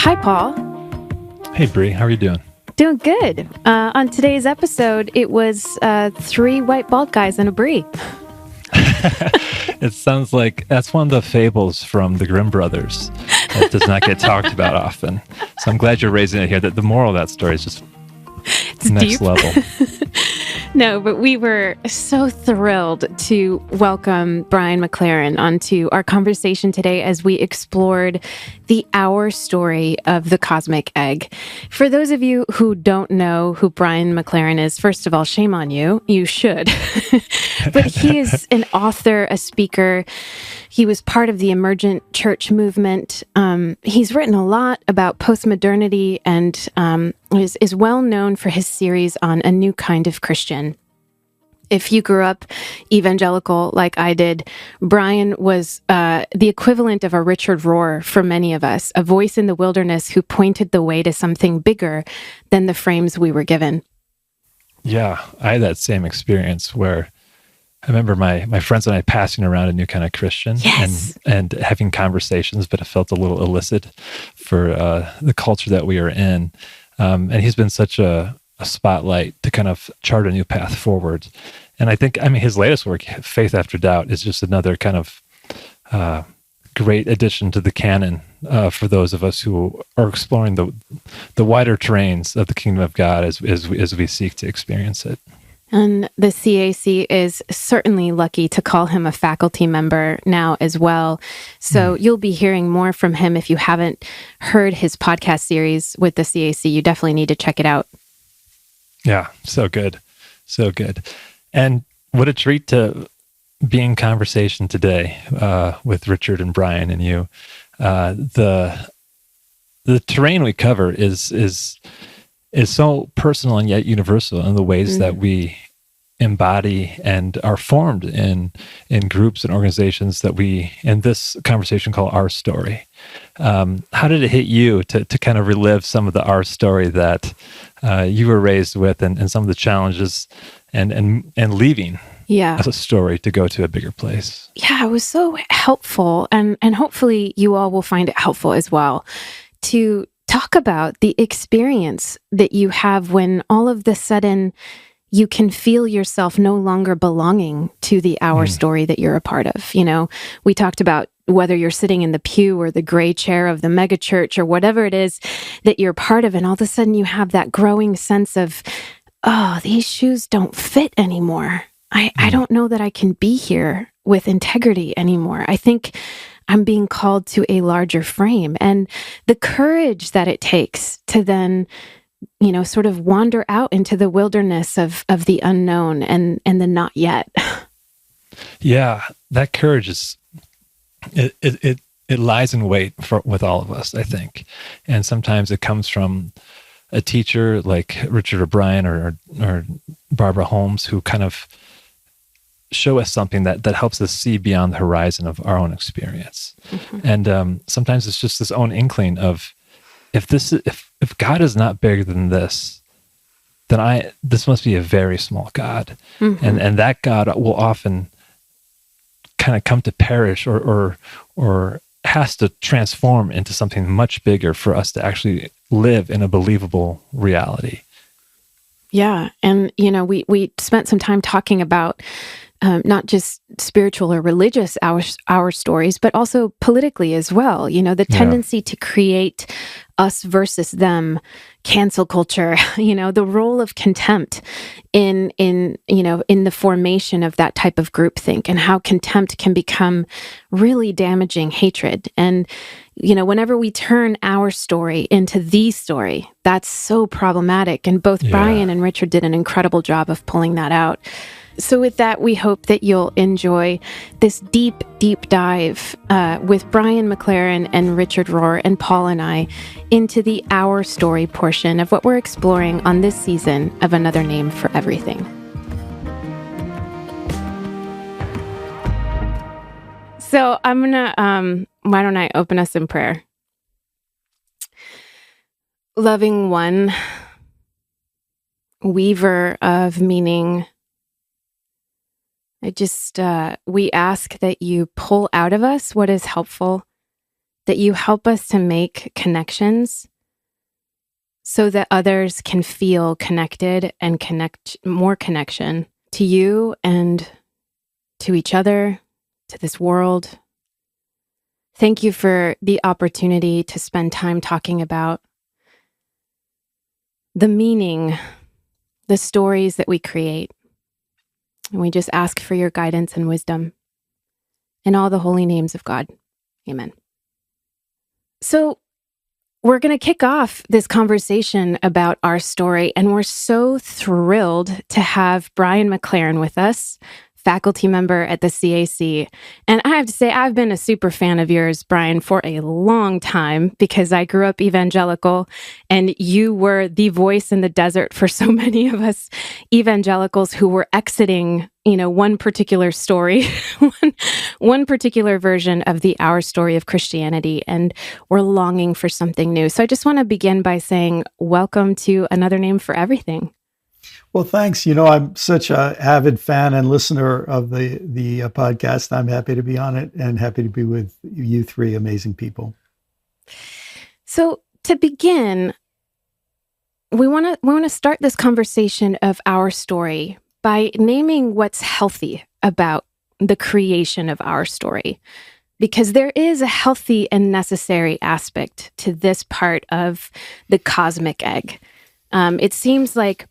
Hi, Paul. Hey, Brie. How are you doing? Doing good. On today's episode, it was 3 white bald guys and a Brie. It sounds like that's one of the fables from the Grimm brothers that does not get talked about often. So I'm glad you're raising it here. That the moral of that story is just next deep. level. No, but we were so thrilled to welcome Brian McLaren onto our conversation today as we explored the Our Story of the Cosmic Egg. For those of you who don't know who Brian McLaren is, first of all, shame on you. You should. But he is an author, a speaker. He was part of the emergent church movement. He's written a lot about postmodernity and is well known for his series on A New Kind of Christian. If you grew up evangelical like I did, Brian was the equivalent of a Richard Rohr for many of us, a voice in the wilderness who pointed the way to something bigger than the frames we were given. Yeah, I had that same experience where I remember my friends and I passing around A New Kind of Christian. Yes. and having conversations, but it felt a little illicit for the culture that we are in. And he's been such a spotlight to kind of chart a new path forward. And I think, his latest work, Faith After Doubt, is just another kind of great addition to the canon for those of us who are exploring the wider terrains of the kingdom of God as we seek to experience it. And the CAC is certainly lucky to call him a faculty member now as well. So you'll be hearing more from him. If you haven't heard his podcast series with the CAC, you definitely need to check it out. Yeah, so good. So good. And what a treat to be in conversation today with Richard and Brian and you. The terrain we cover is so personal and yet universal in the ways that we embody and are formed in groups and organizations that we, in this conversation, call Our Story. How did it hit you to kind of relive some of the Our Story that you were raised with and some of the challenges and leaving as a story to go to a bigger place? Yeah, it was so helpful. And hopefully you all will find it helpful as well to talk about the experience that you have when all of the sudden you can feel yourself no longer belonging to the Our Story that you're a part of. You know, we talked about whether you're sitting in the pew or the gray chair of the megachurch or whatever it is that you're part of, and all of a sudden you have that growing sense of, oh, these shoes don't fit anymore. I don't know that I can be here with integrity anymore. I think I'm being called to a larger frame. And the courage that it takes to then, sort of wander out into the wilderness of the unknown and the not yet. Yeah, that courage is, it lies in wait with all of us, I think. And sometimes it comes from a teacher like Richard or Brian or Barbara Holmes, who kind of show us something that helps us see beyond the horizon of our own experience. And sometimes it's just this own inkling of, if God is not bigger than this, then this must be a very small God. And that God will often kind of come to perish or has to transform into something much bigger for us to actually live in a believable reality. Yeah. And, we spent some time talking about not just spiritual or religious our stories, but also politically as well. The tendency to create us versus them, cancel culture, the role of contempt in the formation of that type of groupthink, and how contempt can become really damaging hatred. And, whenever we turn our story into the story, that's so problematic. And both Brian and Richard did an incredible job of pulling that out. So with that, we hope that you'll enjoy this deep, deep dive with Brian McLaren and Richard Rohr and Paul and I into the Our Story portion of what we're exploring on this season of Another Name for Everything. So I'm going to, why don't I open us in prayer? Loving one, weaver of meaning, we ask that you pull out of us what is helpful that you help us to make connections so that others can feel connected and connect more connection to you and to each other, to this world. Thank you for the opportunity to spend time talking about the meaning, the stories that we create. And we just ask for your guidance and wisdom in all the holy names of God. Amen. So we're going to kick off this conversation about our story, and we're so thrilled to have Brian McLaren with us, faculty member at the CAC. And I have to say, I've been a super fan of yours, Brian, for a long time because I grew up evangelical, and you were the voice in the desert for so many of us evangelicals who were exiting, one particular story, one particular version of the Our Story of Christianity, and we're longing for something new. So I just want to begin by saying, welcome to Another Name for Everything. Well, thanks. I'm such an avid fan and listener of the podcast. I'm happy to be on it and happy to be with you three amazing people. So to begin, we want to start this conversation of our story by naming what's healthy about the creation of our story, because there is a healthy and necessary aspect to this part of the cosmic egg. It seems like,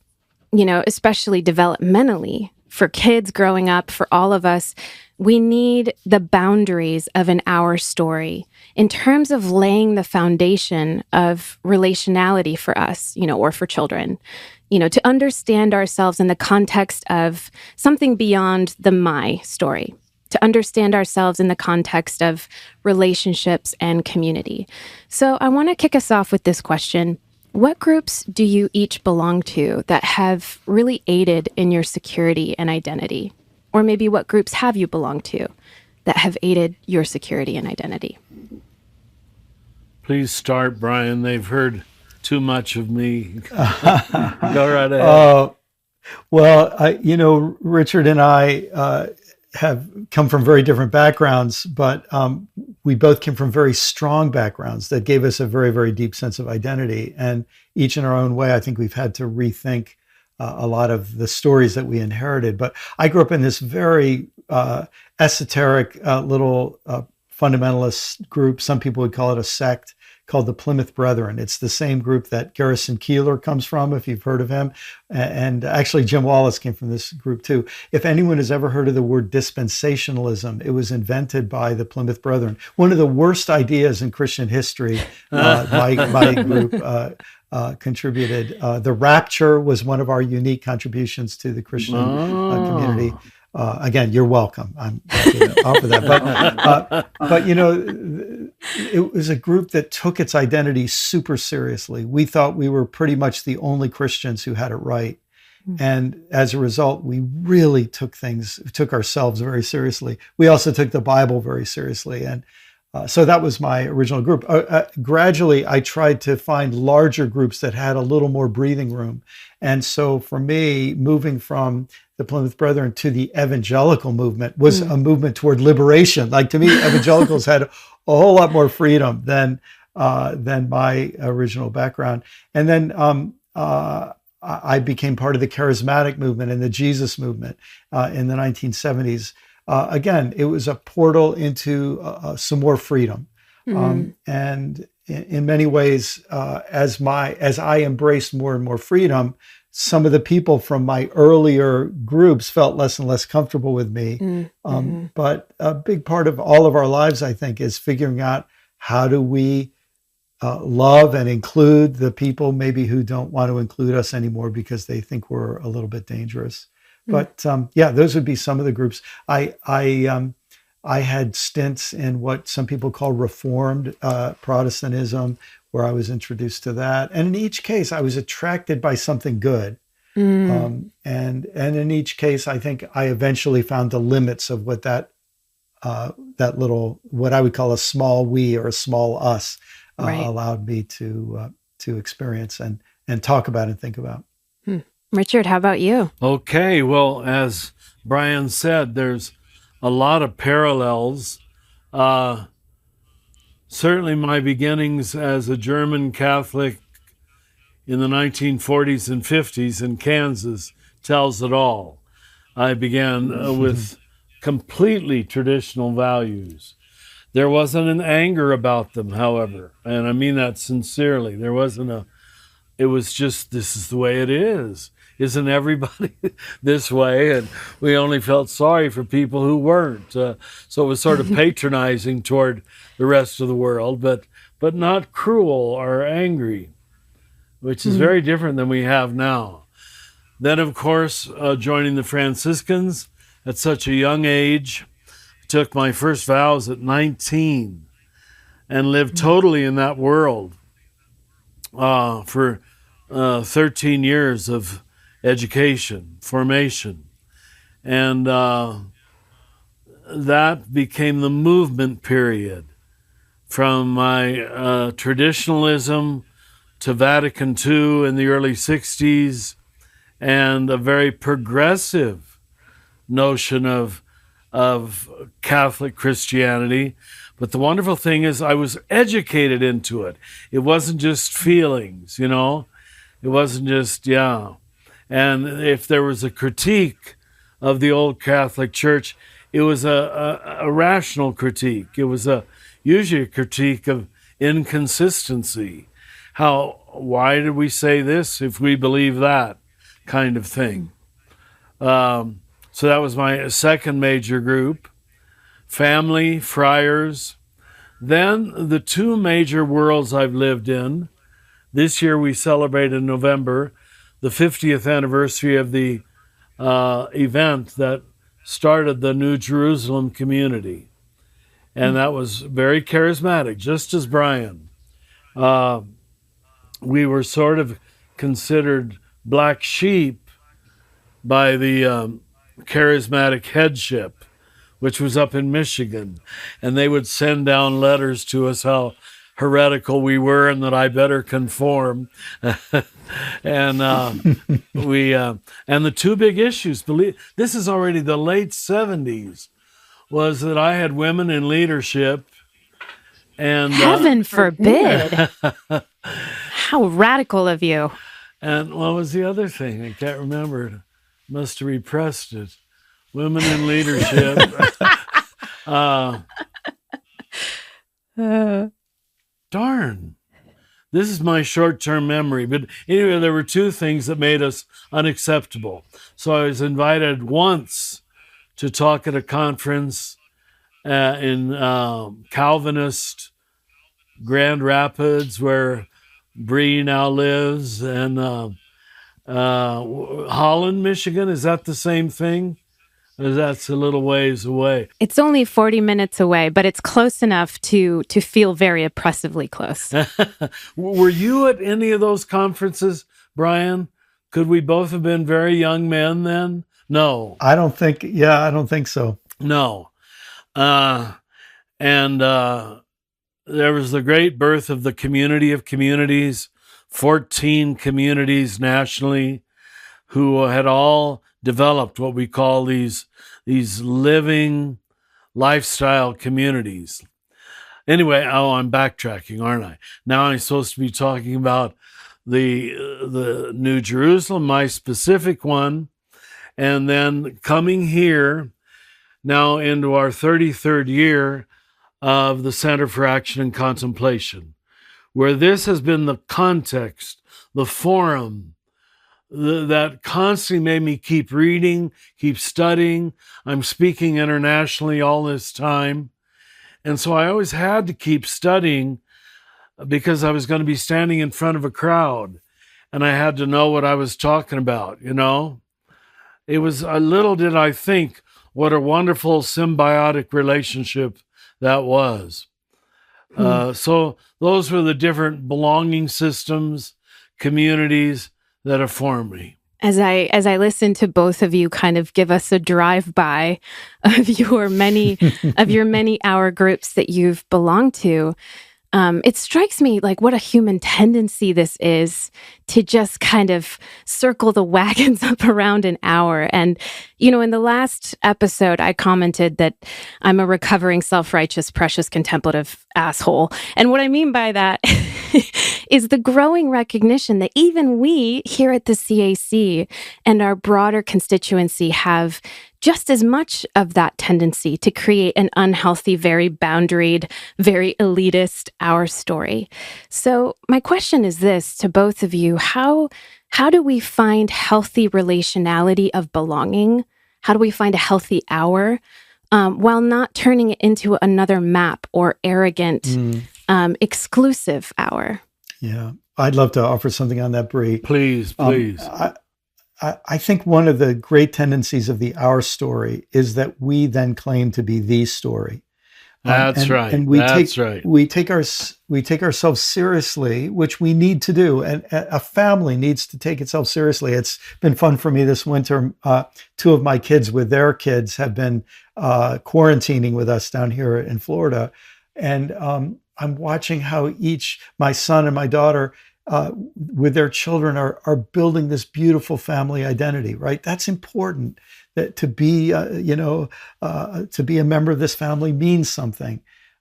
especially developmentally, for kids growing up, for all of us, we need the boundaries of an our story in terms of laying the foundation of relationality for us, or for children, to understand ourselves in the context of something beyond the my story, to understand ourselves in the context of relationships and community. So I want to kick us off with this question. What groups do you each belong to that have really aided in your security and identity? Or maybe what groups have you belonged to that have aided your security and identity? Please start, Brian. They've heard too much of me. Go right ahead. Well, Richard and I have come from very different backgrounds, but we both came from very strong backgrounds that gave us a very, very deep sense of identity. And each in our own way, I think we've had to rethink a lot of the stories that we inherited. But I grew up in this very esoteric little fundamentalist group. Some people would call it a sect, called the Plymouth Brethren. It's the same group that Garrison Keillor comes from, if you've heard of him. And actually, Jim Wallace came from this group too. If anyone has ever heard of the word dispensationalism, it was invented by the Plymouth Brethren. One of the worst ideas in Christian history, my group contributed. The rapture was one of our unique contributions to the Christian community. Again, you're welcome. I'm happy to offer that. But it was a group that took its identity super seriously. We thought we were pretty much the only Christians who had it right. And as a result, we really took ourselves very seriously. We also took the Bible very seriously. And so that was my original group. Gradually, I tried to find larger groups that had a little more breathing room. And so for me, moving from the Plymouth Brethren to the evangelical movement was a movement toward liberation. Like, to me, evangelicals had a whole lot more freedom than my original background. And then I became part of the charismatic movement and the Jesus movement in the 1970s. Again, it was a portal into some more freedom. And in many ways, as I embraced more and more freedom, some of the people from my earlier groups felt less and less comfortable with me. But a big part of all of our lives, I think, is figuring out how do we love and include the people maybe who don't want to include us anymore because they think we're a little bit dangerous. But those would be some of the groups. I had stints in what some people call Reformed Protestantism, where I was introduced to that. And in each case, I was attracted by something good. And in each case, I think I eventually found the limits of what that little, what I would call a small we or a small us, allowed me to experience and talk about and think about. Richard, how about you? Okay, well, as Brian said, there's a lot of parallels. certainly my beginnings as a German Catholic in the 1940s and 50s in Kansas tells it all. I began with completely traditional values. There wasn't an anger about them, however, and I mean that sincerely. It was just, this is the way it is. Isn't everybody this way? And we only felt sorry for people who weren't. So it was sort of patronizing toward the rest of the world, but not cruel or angry, which is very different than we have now. Then, of course, joining the Franciscans at such a young age, took my first vows at 19 and lived totally in that world for 13 years of education, formation. And that became the movement period from my traditionalism to Vatican II in the early 60s, and a very progressive notion of Catholic Christianity. But the wonderful thing is I was educated into it. It wasn't just feelings, you know? It wasn't just, yeah. And if there was a critique of the old Catholic Church, it was a rational critique. It was usually a critique of inconsistency. Why did we say this if we believe that kind of thing? So that was my second major group. Family, friars. Then the two major worlds I've lived in. This year we celebrate in November the 50th anniversary of the event that started the New Jerusalem community. And that was very charismatic, just as Brian. We were sort of considered black sheep by the charismatic headship, which was up in Michigan. And they would send down letters to us how heretical we were and that I better conform. And and the two big issues, this is already the late 70s, was that I had women in leadership. And heaven forbid. How radical of you. And what was the other thing? I can't remember. Must have repressed it. Women in leadership. Darn. This is my short-term memory. But anyway, there were two things that made us unacceptable. So I was invited once to talk at a conference in Calvinist Grand Rapids, where Brie now lives, and Holland, Michigan. Is that the same thing? Or that's a little ways away? It's only 40 minutes away, but it's close enough to feel very oppressively close. Were you at any of those conferences, Brian? Could we both have been very young men then? No. I don't think so. No. And there was the great birth of the community of communities, 14 communities nationally, who had all developed what we call these living lifestyle communities. Anyway, I'm backtracking, aren't I? Now I'm supposed to be talking about the New Jerusalem, my specific one, and then coming here now into our 33rd year of the Center for Action and Contemplation, where this has been the context, the forum, that constantly made me keep reading, keep studying. I'm speaking internationally all this time. And so I always had to keep studying because I was going to be standing in front of a crowd and I had to know what I was talking about, you know? It was little did I think what a wonderful symbiotic relationship that was. So those were the different belonging systems, communities that have formed me. As I listen to both of you kind of give us a drive-by of your many hour groups that you've belonged to, it strikes me like what a human tendency this is to just kind of circle the wagons up around an hour. And, in the last episode, I commented that I'm a recovering self-righteous, precious, contemplative asshole. And what I mean by that is the growing recognition that even we here at the CAC and our broader constituency have just as much of that tendency to create an unhealthy, very boundaried, very elitist our story. So my question is this to both of you: how do we find healthy relationality of belonging? How do we find a healthy our while not turning it into another map or arrogant, exclusive our? Yeah, I'd love to offer something on that, Brie. Please. I think one of the great tendencies of the our story is that we then claim to be the story. That's right. And we take ourselves seriously, which we need to do. And a family needs to take itself seriously. It's been fun for me this winter. Two of my kids with their kids have been quarantining with us down here in Florida. And I'm watching how my son and my daughter, with their children are building this beautiful family identity, right? That's important. That to be, to be a member of this family means something,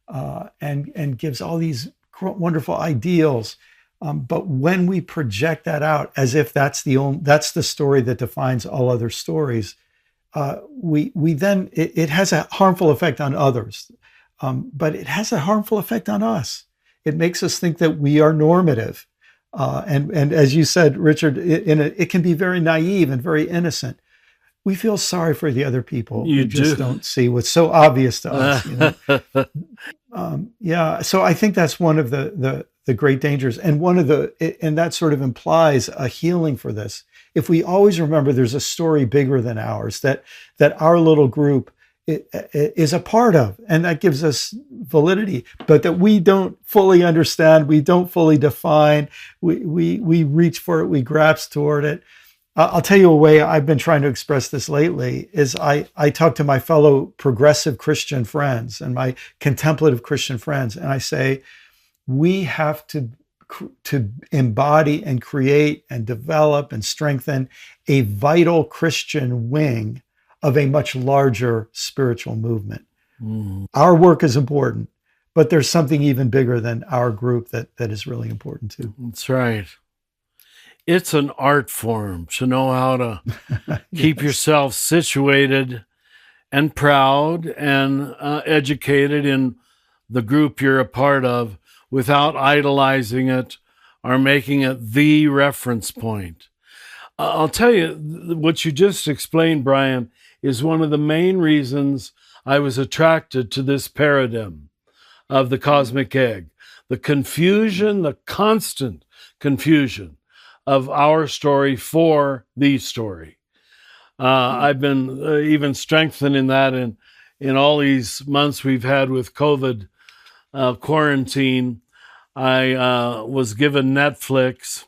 and gives all these wonderful ideals. But when we project that out as if that's the story that defines all other stories, we then it has a harmful effect on others, but it has a harmful effect on us. It makes us think that we are normative. And as you said, Richard, it can be very naive and very innocent. We feel sorry for the other people who just don't see what's so obvious to us. So I think that's one of the great dangers, and and that sort of implies a healing for this. If we always remember there's a story bigger than ours that our little group is a part of, and that gives us validity, but that we don't fully understand, we don't fully define, we reach for it, we grasp toward it. I'll tell you a way I've been trying to express this lately is I talk to my fellow progressive Christian friends and my contemplative Christian friends, and I say, we have to embody and create and develop and strengthen a vital Christian wing of a much larger spiritual movement. Our work is important, but there's something even bigger than our group that is really important too. That's right. It's an art form to know how to keep yourself situated and proud and educated in the group you're a part of without idolizing it or making it the reference point. I'll tell you, what you just explained, Brian, is one of the main reasons I was attracted to this paradigm of the cosmic egg. The confusion, the constant confusion of our story for the story. I've been even strengthened in that in all these months we've had with COVID quarantine. I was given Netflix,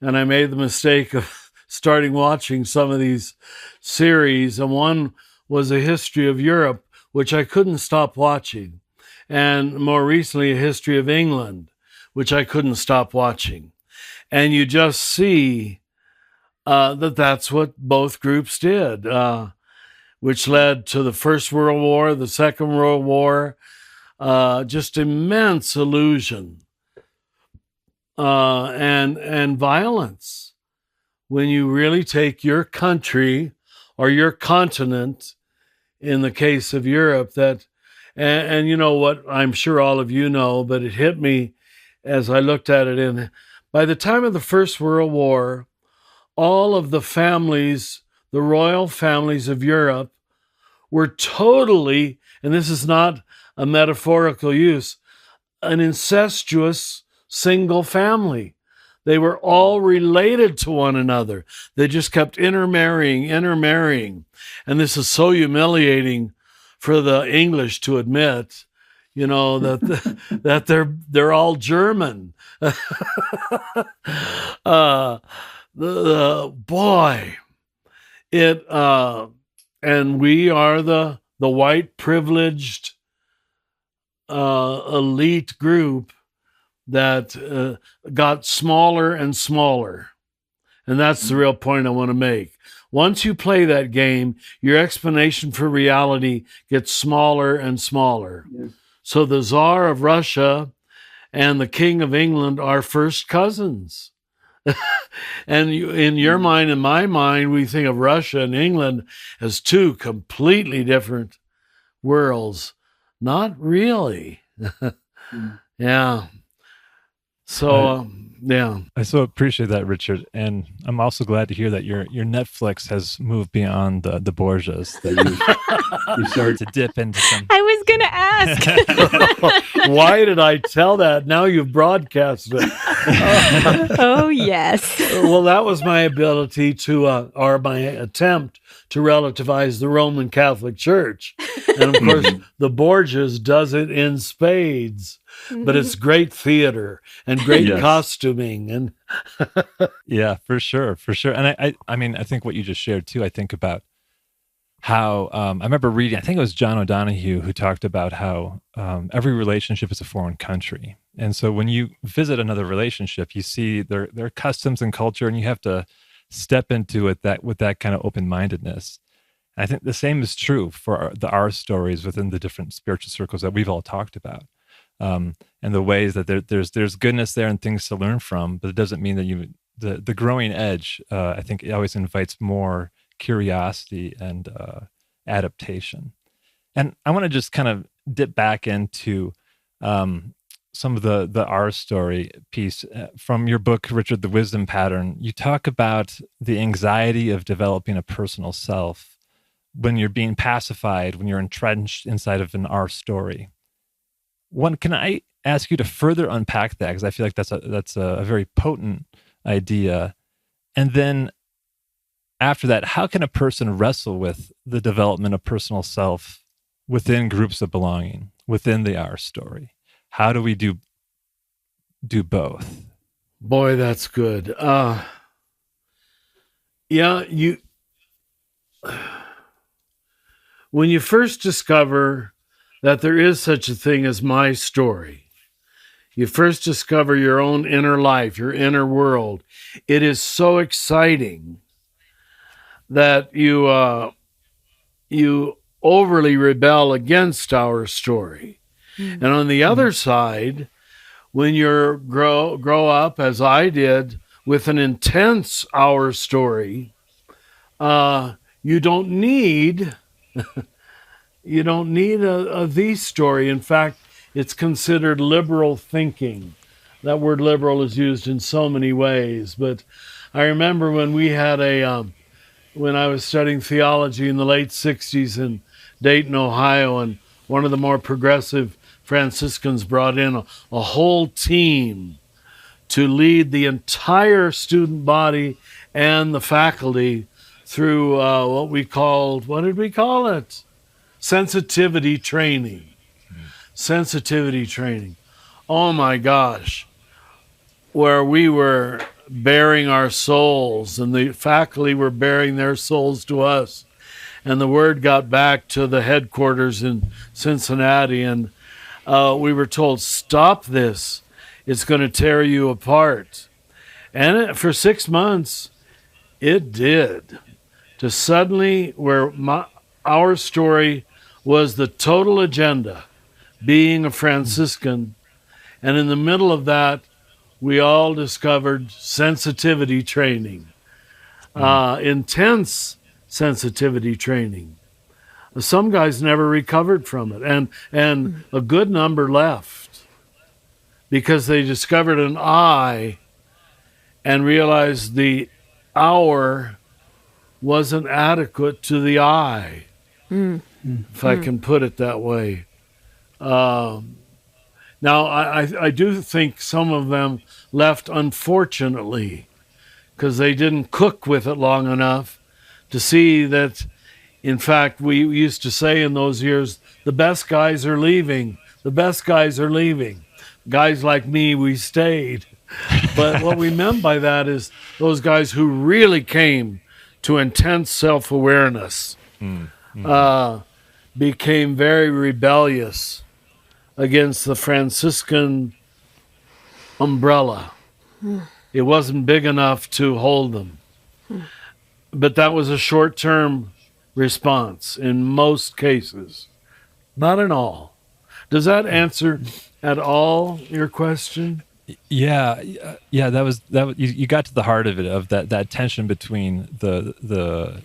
and I made the mistake of starting watching some of these series, and one was A History of Europe, which I couldn't stop watching, and more recently A History of England, which I couldn't stop watching. And you just see that's what both groups did, which led to the First World War, the Second World War, just immense illusion and violence. When you really take your country or your continent, in the case of Europe, and you know what, I'm sure all of you know, but it hit me as I looked at it. By the time of the First World War, all of the families, the royal families of Europe, were totally, and this is not a metaphorical use, an incestuous single family. They were all related to one another. They just kept intermarrying. And this is so humiliating for the English to admit, that they're all German. Boy, and we are the white privileged elite group that got smaller and smaller. And that's the real point I want to make. Once you play that game, your explanation for reality gets smaller and smaller. Yeah. So the Tsar of Russia and the King of England are first cousins. And in your mind and my mind, we think of Russia and England as two completely different worlds. Not really. Yeah. So, yeah. I so appreciate that, Richard. And I'm also glad to hear that your Netflix has moved beyond the Borgias, that you started to dip into some. I was going to ask. Why did I tell that? Now you've broadcast it. Oh, yes. Well, that was my ability to, or my attempt to relativize the Roman Catholic Church. And of course, the Borgias does it in spades. But it's great theater and great costuming, and yeah, for sure. And I mean, I think what you just shared too. I think about how I remember reading. I think it was John O'Donohue who talked about how every relationship is a foreign country, and so when you visit another relationship, you see their customs and culture, and you have to step into it with that kind of open-mindedness. And I think the same is true for our stories within the different spiritual circles that we've all talked about. And the ways that there's goodness there and things to learn from, but it doesn't mean that the growing edge, I think it always invites more curiosity and adaptation. And I want to just kind of dip back into some of the our story piece from your book, Richard, The Wisdom Pattern. You talk about the anxiety of developing a personal self when you're being pacified, when you're entrenched inside of an our story. Can I ask you to further unpack that? Because I feel like that's a very potent idea. And then after that, how can a person wrestle with the development of personal self within groups of belonging, within the our story? How do we do both? Boy, that's good. When you first discover that there is such a thing as my story, you first discover your own inner life, your inner world. It is so exciting that you overly rebel against our story. And on the other side, when you grow up, as I did, with an intense our story, you don't need a the story. In fact, it's considered liberal thinking. That word liberal is used in so many ways. But I remember when we had when I was studying theology in the late 60s in Dayton, Ohio, and one of the more progressive Franciscans brought in a whole team to lead the entire student body and the faculty through what did we call it? Sensitivity training. Sensitivity training. Oh my gosh. Where we were bearing our souls and the faculty were bearing their souls to us. And the word got back to the headquarters in Cincinnati, and we were told, stop this. It's going to tear you apart. And for 6 months, it did. To suddenly, where our story was the total agenda, being a Franciscan, and in the middle of that, we all discovered sensitivity training, intense sensitivity training. Some guys never recovered from it, and a good number left because they discovered an I and realized the our wasn't adequate to the I, if I can put it that way. Now, I do think some of them left, unfortunately, because they didn't cook with it long enough to see that, in fact, we used to say in those years, the best guys are leaving. The best guys are leaving. Guys like me, we stayed. But what we meant by that is those guys who really came to intense self-awareness became very rebellious against the Franciscan umbrella. It wasn't big enough to hold them. But that was a short-term response in most cases, not in all. Does that answer at all your question? Yeah. That was you got to the heart of it, of that tension between the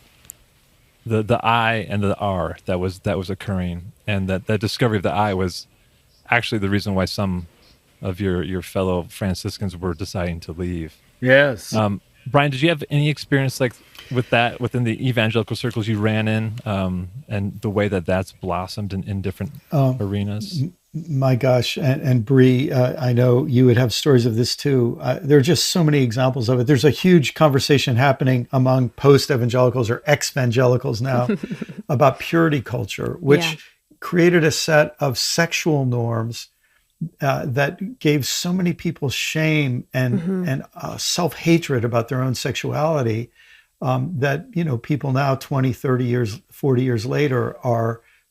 I and the R that was occurring, and that discovery of the I was actually the reason why some of your fellow Franciscans were deciding to leave. Yes. Brian, did you have any experience like with that within the evangelical circles you ran in, and the way that's blossomed in different arenas? My gosh, and Brie, I know you would have stories of this too. There are just so many examples of it. There's a huge conversation happening among post-evangelicals or ex-evangelicals now about purity culture, which created a set of sexual norms that gave so many people shame and self-hatred about their own sexuality, that, people now 20, 30 years, 40 years later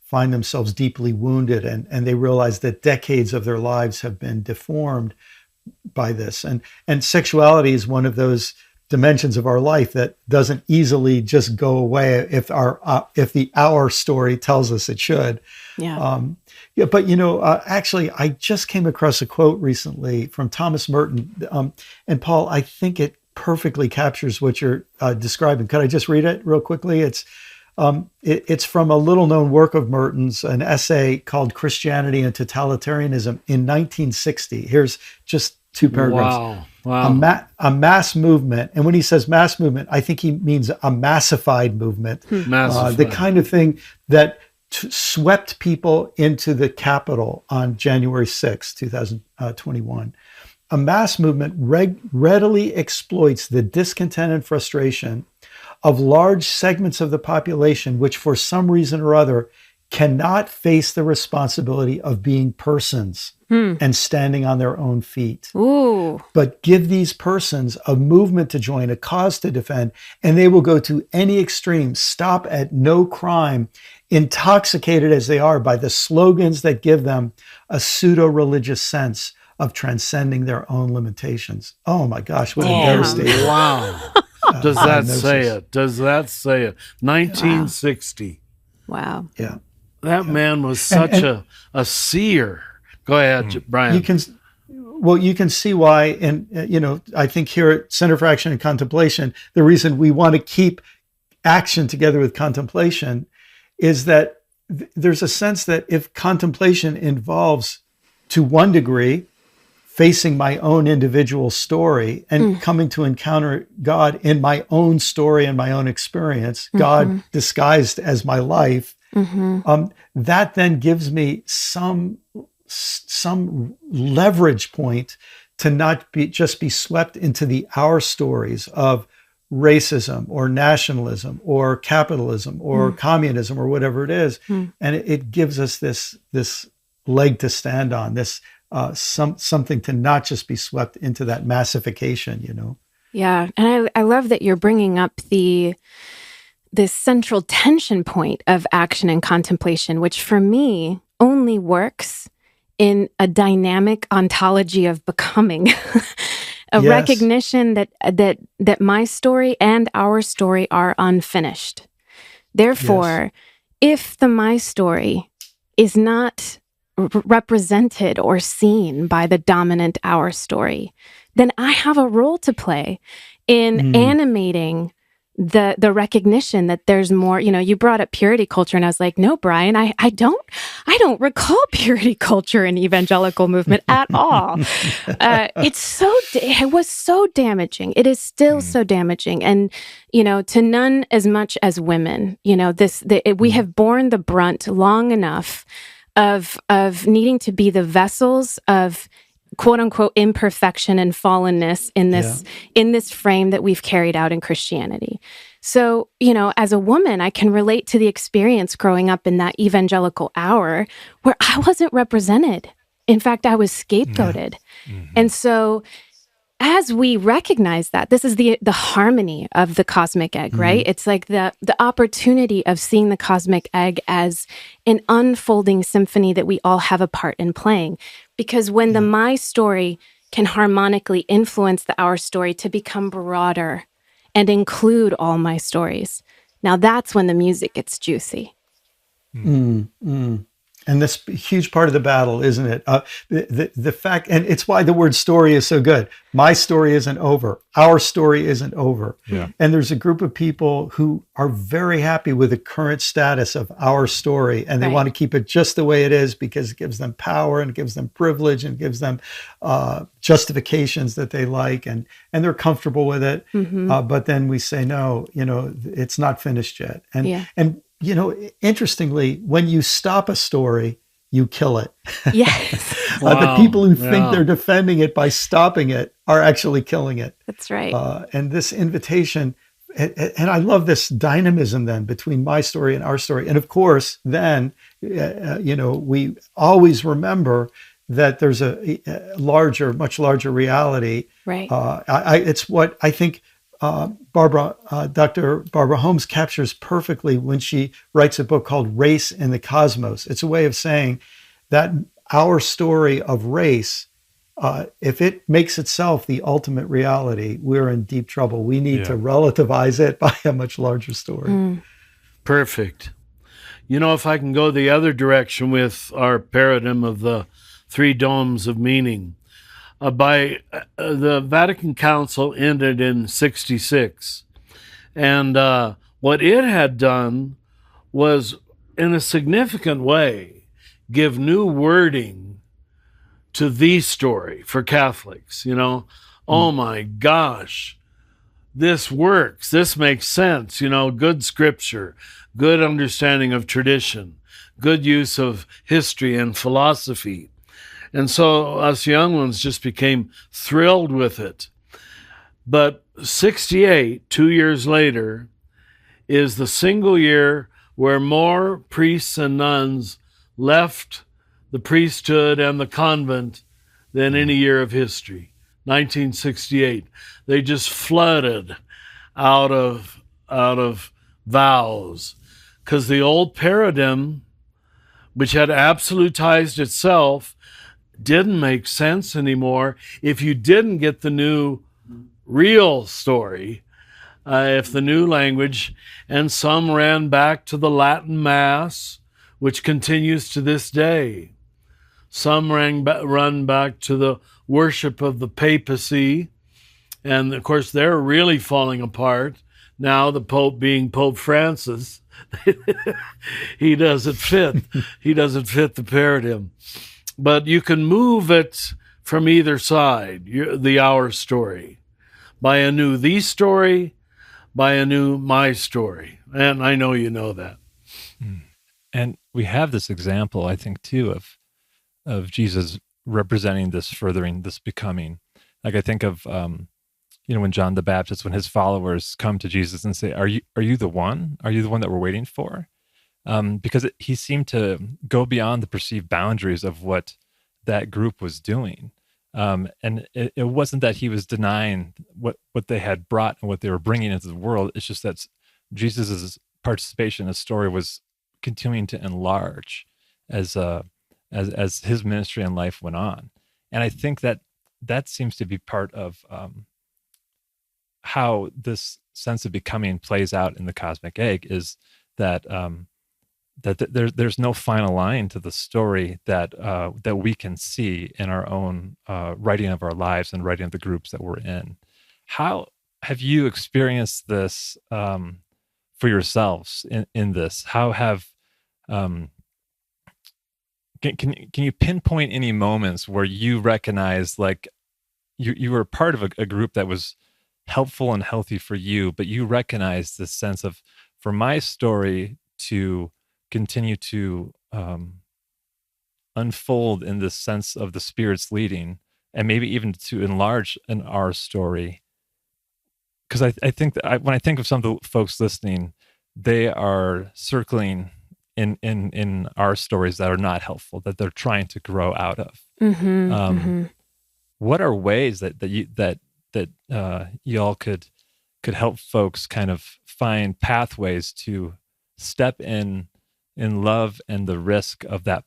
find themselves deeply wounded, and they realize that decades of their lives have been deformed by this. And sexuality is one of those dimensions of our life that doesn't easily just go away if the our story tells us it should. But actually, I just came across a quote recently from Thomas Merton, and Paul, I think it perfectly captures what you're describing. Could I just read it real quickly? It's from a little-known work of Merton's, an essay called "Christianity and Totalitarianism" in 1960. Here's just two paragraphs. Wow. A mass movement, and when he says mass movement, I think he means a massified movement, the kind of thing that swept people into the Capitol on January 6, 2021. A mass movement readily exploits the discontent and frustration of large segments of the population, which for some reason or other cannot face the responsibility of being persons and standing on their own feet. But give these persons a movement to join, a cause to defend, and they will go to any extreme, stop at no crime, intoxicated as they are by the slogans that give them a pseudo-religious sense of transcending their own limitations. Oh my gosh, what a devastating. Wow. Does that say it? Does that say it? 1960. Wow. Yeah. That man was such a seer. Go ahead, Brian. You can see why, and I think here at Center for Action and Contemplation, the reason we want to keep action together with contemplation is that there's a sense that if contemplation involves, to one degree, facing my own individual story and coming to encounter God in my own story and my own experience, God disguised as my life, that then gives me some leverage point to not just be swept into our stories of racism or nationalism or capitalism or communism or whatever it is. And it gives us this leg to stand on, this something to not just be swept into that massification, Yeah, and I love that you're bringing up this central tension point of action and contemplation, which for me only works in a dynamic ontology of becoming, a recognition that my story and our story are unfinished. Therefore, if the my story is not represented or seen by the dominant our story, then I have a role to play in animating the recognition that there's more. You brought up purity culture, and I was like, no, Brian, I don't recall purity culture in evangelical movement at all. It was so damaging. It is still so damaging, and to none as much as women. We have borne the brunt long enough of needing to be the vessels of quote unquote imperfection and fallenness in this frame that we've carried out in Christianity. So, as a woman, I can relate to the experience growing up in that evangelical hour where I wasn't represented. In fact, I was scapegoated. And so as we recognize that, this is the harmony of the cosmic egg, right? It's like the opportunity of seeing the cosmic egg as an unfolding symphony that we all have a part in playing. Because when the my story can harmonically influence the our story to become broader and include all my stories. Now that's when the music gets juicy. And this huge part of the battle, isn't it? The fact, and it's why the word story is so good. My story isn't over. Our story isn't over. Yeah. And there's a group of people who are very happy with the current status of our story, and they want to keep it just the way it is because it gives them power and it gives them privilege and gives them justifications that they like, and they're comfortable with it. But then we say, no, it's not finished yet. And interestingly, when you stop a story, you kill it. Yes. Wow. The people who think they're defending it by stopping it are actually killing it. That's right. And this invitation, and I love this dynamism then between my story and our story. And of course, then, we always remember that there's a much larger reality. Right. It's what I think Dr. Barbara Holmes captures perfectly when she writes a book called Race in the Cosmos. It's a way of saying that our story of race, if it makes itself the ultimate reality, we're in deep trouble. We need to relativize it by a much larger story. Perfect. If I can go the other direction with our paradigm of the three domes of meaning, by the Vatican Council ended in 1966. And what it had done was, in a significant way, give new wording to the story for Catholics. Oh my gosh, this works. This makes sense. Good scripture, good understanding of tradition, good use of history and philosophy. And so us young ones just became thrilled with it. But 1968, 2 years later, is the single year where more priests and nuns left the priesthood and the convent than any year of history. 1968. They just flooded out of vows, because the old paradigm, which had absolutized itself, didn't make sense anymore if you didn't get the new real story, if the new language. And some ran back to the Latin Mass, which continues to this day. Some run back to the worship of the papacy, and of course they're really falling apart now, the Pope being Pope Francis. He doesn't fit the paradigm. But you can move it from either side, the our story, by a new the story, by a new my story. And I know you know that. And we have this example, I think, too, of Jesus representing this, furthering this becoming. Like I think of, when John the Baptist, when his followers come to Jesus and say, "Are you the one? Are you the one that we're waiting for?" Because he seemed to go beyond the perceived boundaries of what that group was doing. And it wasn't that he was denying what they had brought and what they were bringing into the world. It's just that Jesus's participation in the story was continuing to enlarge as his ministry and life went on. And I think that seems to be part of how this sense of becoming plays out in the cosmic egg, is that there's no final line to the story that we can see in our own writing of our lives and writing of the groups that we're in. How have you experienced this for yourselves in this? How have can you pinpoint any moments where you recognize, like, you were part of a group that was helpful and healthy for you, but you recognize this sense of, for my story to continue to unfold in this sense of the Spirit's leading, and maybe even to enlarge in our story? Because I think that when I think of some of the folks listening, they are circling in our stories that are not helpful, that they're trying to grow out of. What are ways that y'all could help folks kind of find pathways to step in love and the risk of that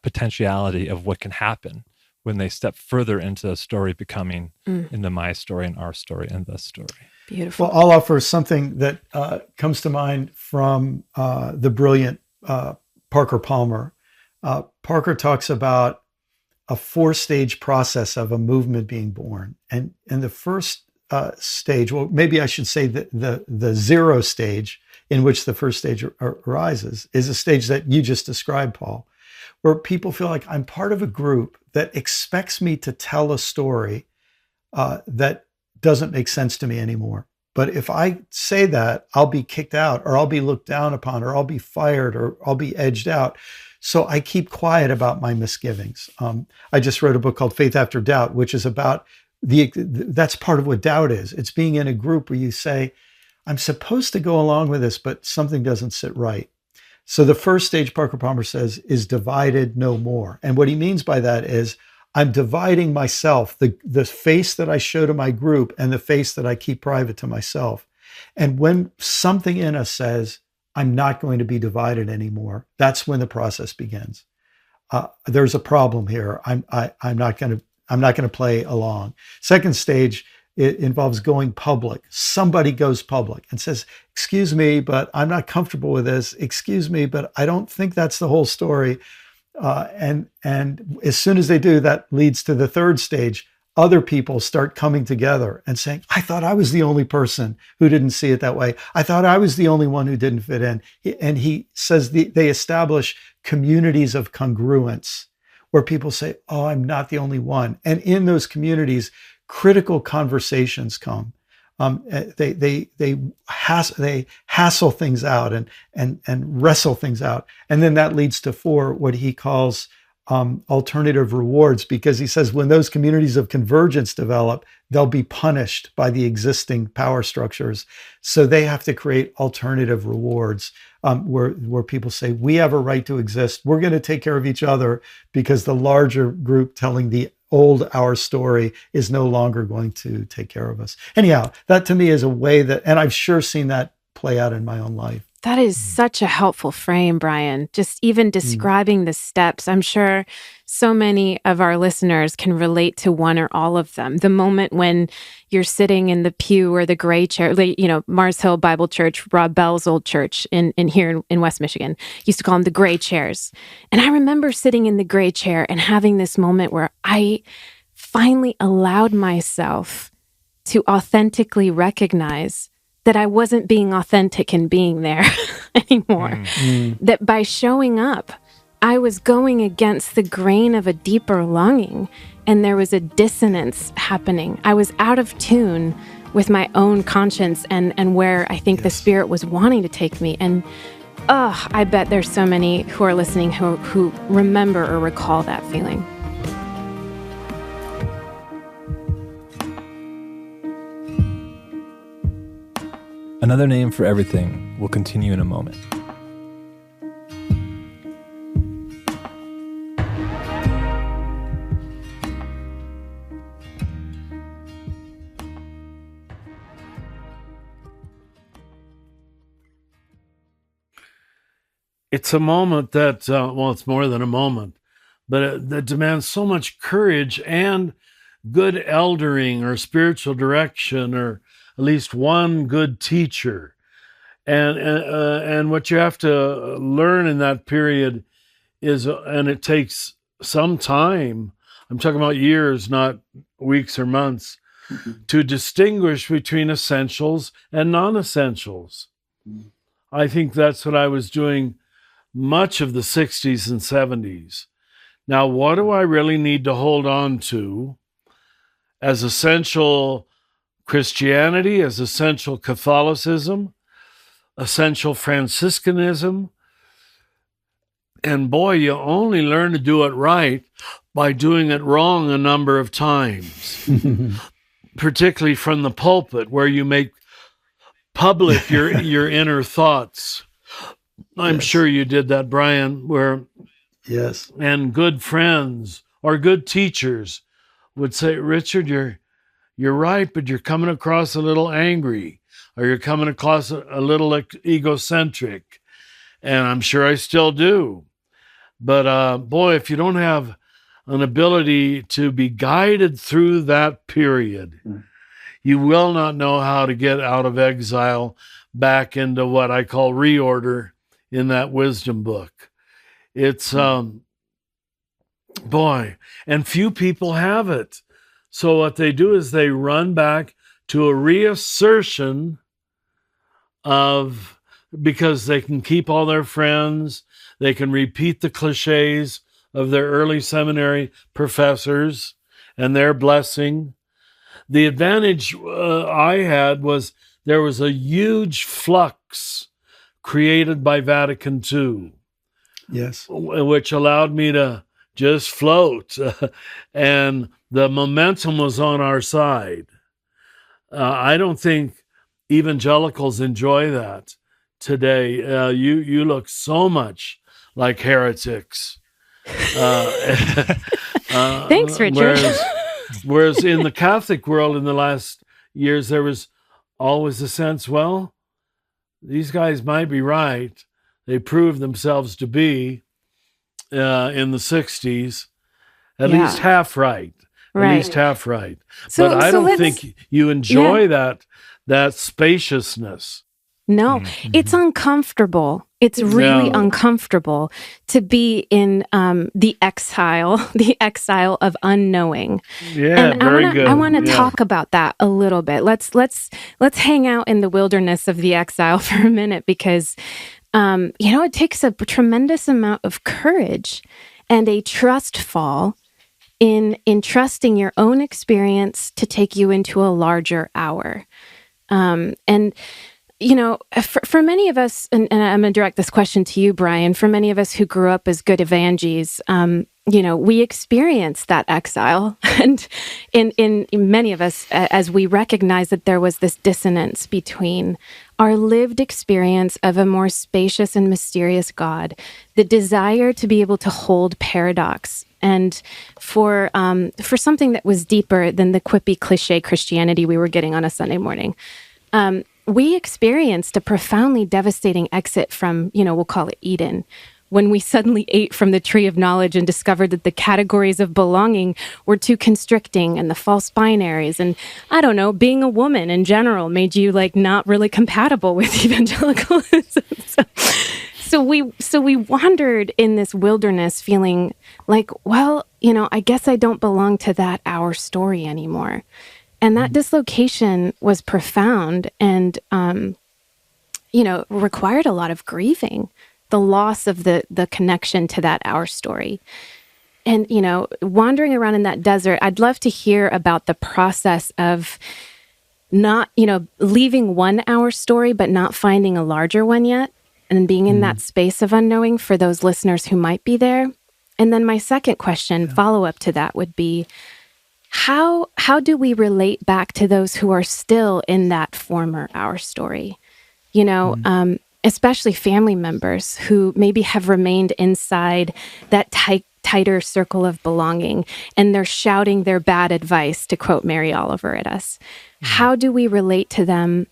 potentiality of what can happen when they step further into a story becoming into my story and our story and the story. Beautiful. Well, I'll offer something that comes to mind from the brilliant Parker Palmer. Parker talks about a 4-stage process of a movement being born. And the first stage, well, maybe I should say the 0 stage in which the first stage arises, is a stage that you just described, Paul, where people feel like I'm part of a group that expects me to tell a story that doesn't make sense to me anymore. But if I say that, I'll be kicked out, or I'll be looked down upon, or I'll be fired, or I'll be edged out. So I keep quiet about my misgivings. I just wrote a book called Faith After Doubt, which is about that's part of what doubt is. It's being in a group where you say, I'm supposed to go along with this, but something doesn't sit right. So the first stage, Parker Palmer says, is divided no more. And what he means by that is I'm dividing myself, the face that I show to my group and the face that I keep private to myself. And when something in us says, I'm not going to be divided anymore, that's when the process begins. There's a problem here. I'm not going to play along. Second stage, it involves going public. Somebody goes public and says, excuse me, but I'm not comfortable with this. Excuse me, but I don't think that's the whole story. And as soon as they do, that leads to the third stage. Other people start coming together and saying, I thought I was the only person who didn't see it that way. I thought I was the only one who didn't fit in. And he says they establish communities of congruence where people say, oh, I'm not the only one. And in those communities, critical conversations come. They hassle things out and wrestle things out. And then that leads to 4, what he calls alternative rewards, because he says when those communities of convergence develop, they'll be punished by the existing power structures. So they have to create alternative rewards where people say, we have a right to exist. We're going to take care of each other because the larger group telling the old our story is no longer going to take care of us. Anyhow, that to me is a way that, and I've sure seen that play out in my own life. That is such a helpful frame, Brian. Just even describing the steps. I'm sure so many of our listeners can relate to one or all of them. The moment when you're sitting in the pew or the gray chair, Mars Hill Bible Church, Rob Bell's old church in West Michigan, used to call them the gray chairs. And I remember sitting in the gray chair and having this moment where I finally allowed myself to authentically recognize that I wasn't being authentic in being there anymore. That by showing up, I was going against the grain of a deeper longing, and there was a dissonance happening. I was out of tune with my own conscience and where I think the Spirit was wanting to take me. And I bet there's so many who are listening who remember or recall that feeling. Another name for everything will continue in a moment. It's a moment that, it's more than a moment, but that demands so much courage and good eldering or spiritual direction, or at least one good teacher. And what you have to learn in that period is, and it takes some time, I'm talking about years, not weeks or months, to distinguish between essentials and non-essentials. I think that's what I was doing much of the 60s and 70s. Now, what do I really need to hold on to as essential Christianity, as essential Catholicism, essential Franciscanism? And boy, you only learn to do it right by doing it wrong a number of times, particularly from the pulpit, where you make public your inner thoughts. I'm sure you did that, Brian, and good friends or good teachers would say, Richard, you're right, but you're coming across a little angry, or you're coming across a little egocentric. And I'm sure I still do. But boy, if you don't have an ability to be guided through that period. You will not know how to get out of exile back into what I call reorder in that wisdom book. It's, boy, and few people have it. So what they do is they run back to a reassertion of, because they can keep all their friends, they can repeat the cliches of their early seminary professors and their blessing. The advantage I had was there was a huge flux created by Vatican II. Yes. Which allowed me to just float. And the momentum was on our side. I don't think evangelicals enjoy that today. You look so much like heretics. Thanks, Richard. Whereas in the Catholic world in the last years, there was always a sense, well, these guys might be right. They proved themselves to be in the 60s, at least half right. At least half right. But I don't think you enjoy that spaciousness. No, it's uncomfortable. It's really uncomfortable to be in the exile of unknowing. Yeah, and very good. I want to talk about that a little bit. Let's hang out in the wilderness of the exile for a minute, because it takes a tremendous amount of courage and a trust fall in trusting your own experience to take you into a larger hour. For many of us, and I'm going to direct this question to you, Brian, for many of us who grew up as good evangees, we experienced that exile. And in many of us, as we recognize that there was this dissonance between our lived experience of a more spacious and mysterious God, the desire to be able to hold paradox, and for something that was deeper than the quippy cliche Christianity we were getting on a Sunday morning. We experienced a profoundly devastating exit from, we'll call it Eden, when we suddenly ate from the tree of knowledge and discovered that the categories of belonging were too constricting, and the false binaries, and I don't know, being a woman in general made you not really compatible with evangelicalism. So we wandered in this wilderness feeling like, well, I guess I don't belong to that our story anymore. And that dislocation was profound and, required a lot of grieving, the loss of the connection to that our story. And, wandering around in that desert, I'd love to hear about the process of not, leaving one our story, but not finding a larger one yet, and being in that space of unknowing for those listeners who might be there. And then my second question, follow-up to that, would be, How do we relate back to those who are still in that former our story? Especially family members who maybe have remained inside that tighter circle of belonging, and they're shouting their bad advice, to quote Mary Oliver, at us. How do we relate to them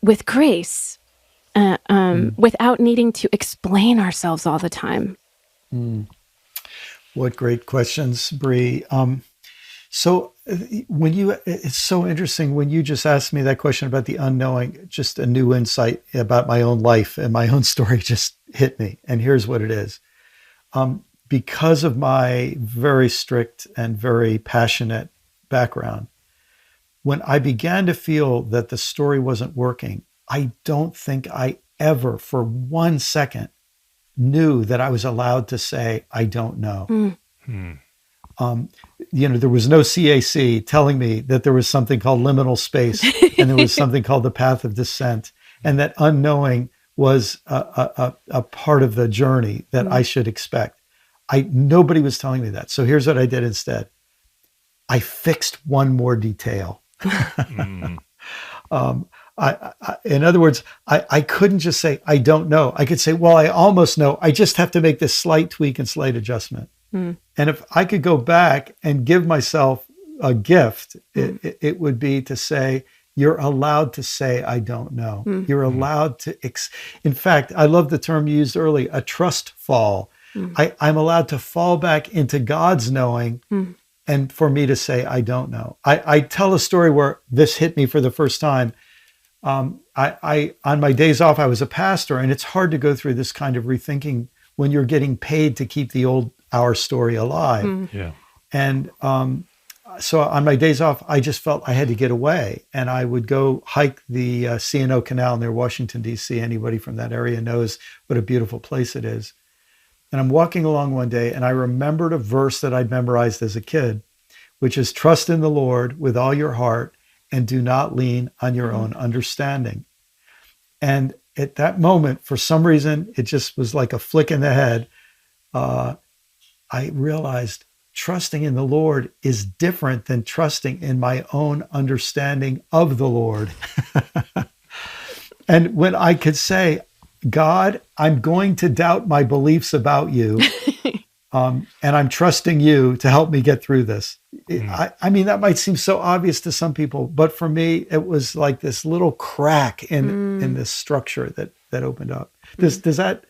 with grace, without needing to explain ourselves all the time? What great questions, Brie. So it's so interesting when you just asked me that question about the unknowing, just a new insight about my own life and my own story just hit me. And here's what it is. Because of my very strict and very passionate background, when I began to feel that the story wasn't working, I don't think I ever for 1 second knew that I was allowed to say, I don't know. There was no CAC telling me that there was something called liminal space and there was something called the path of descent, and that unknowing was a part of the journey that I should expect. Nobody was telling me that. So here's what I did instead. I fixed one more detail. In other words, I couldn't just say, I don't know. I could say, well, I almost know. I just have to make this slight tweak and slight adjustment. And if I could go back and give myself a gift, it would be to say, you're allowed to say, I don't know. You're allowed to, in fact, I love the term you used early, a trust fall. I'm allowed to fall back into God's knowing and for me to say, I don't know. I tell a story where this hit me for the first time. I on my days off, I was a pastor, and it's hard to go through this kind of rethinking when you're getting paid to keep the old hour story alive. Yeah. And so on my days off, I just felt I had to get away, and I would go hike the C&O Canal near Washington, D.C. Anybody from that area knows what a beautiful place it is. And I'm walking along one day, and I remembered a verse that I'd memorized as a kid, which is, trust in the Lord with all your heart and do not lean on your own understanding. And at that moment, for some reason, it just was like a flick in the head. I realized trusting in the Lord is different than trusting in my own understanding of the Lord. And when I could say, God, I'm going to doubt my beliefs about you, and I'm trusting you to help me get through this. I mean, that might seem so obvious to some people, but for me, it was like this little crack in this structure that opened up. Does that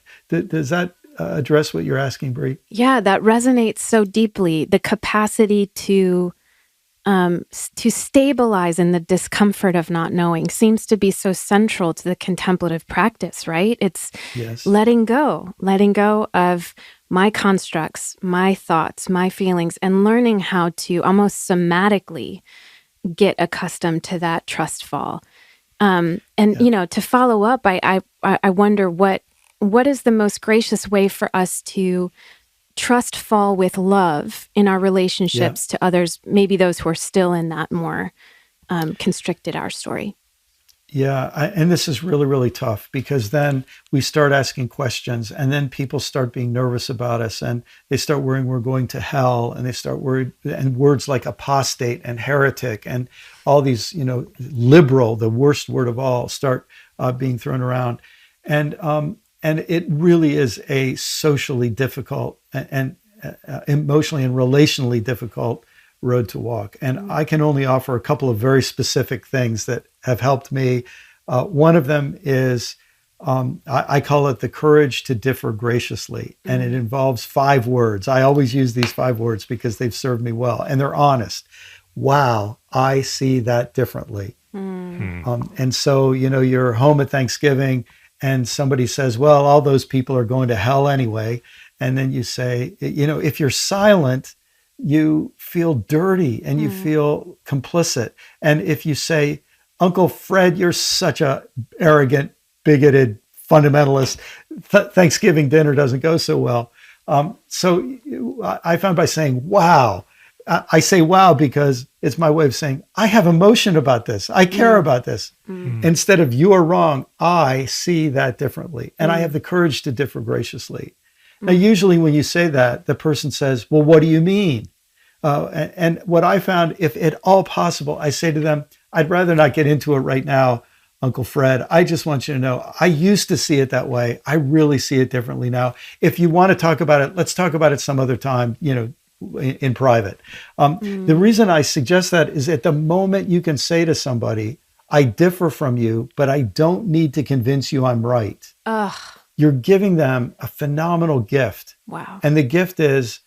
address what you're asking, Brie? Yeah, that resonates so deeply. The capacity to stabilize in the discomfort of not knowing seems to be so central to the contemplative practice, right? It's letting go of my constructs, my thoughts, my feelings, and learning how to almost somatically get accustomed to that trust fall. To follow up, I wonder what is the most gracious way for us to trust fall with love in our relationships to others, maybe those who are still in that more constricted hour story. Yeah, and this is really, really tough, because then we start asking questions, and then people start being nervous about us, and they start worrying we're going to hell, and they start worried, and words like apostate and heretic and all these, liberal, the worst word of all, start being thrown around. And it really is a socially difficult and emotionally and relationally difficult road to walk. And I can only offer a couple of very specific things that have helped me. One of them is, I call it the courage to differ graciously. And it involves 5 words. I always use these 5 words because they've served me well, and they're honest. Wow, I see that differently. And so, you're home at Thanksgiving and somebody says, well, all those people are going to hell anyway. And then you say, if you're silent, you feel dirty and you feel complicit. And if you say, Uncle Fred, you're such a arrogant, bigoted fundamentalist, Thanksgiving dinner doesn't go so well. So I found by saying, wow, I say wow because it's my way of saying, I have emotion about this. I care about this. Instead of you are wrong, I see that differently. And I have the courage to differ graciously. Now, usually when you say that, the person says, well, what do you mean? And what I found, if at all possible, I say to them, I'd rather not get into it right now, Uncle Fred. I just want you to know, I used to see it that way. I really see it differently now. If you want to talk about it, let's talk about it some other time, in private. The reason I suggest that is at the moment you can say to somebody, I differ from you, but I don't need to convince you I'm right. You're giving them a phenomenal gift. Wow. And the gift is,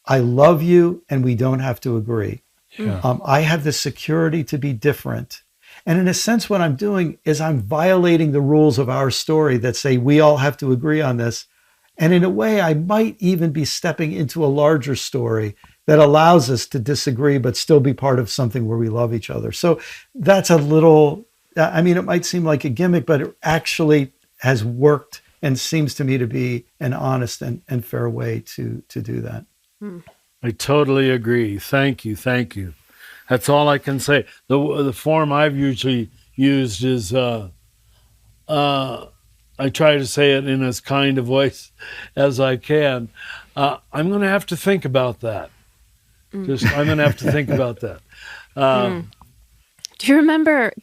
I love you and we don't have to agree. Yeah. I have the security to be different. And in a sense, what I'm doing is I'm violating the rules of our story that say we all have to agree on this. And in a way, I might even be stepping into a larger story that allows us to disagree, but still be part of something where we love each other. So that's a little, it might seem like a gimmick, but it actually has worked and seems to me to be an honest and fair way to do that. I totally agree. Thank you. That's all I can say. The form I've usually used is, I try to say it in as kind a voice as I can. I'm going to have to think about that. I'm going to have to think about that. Do you remember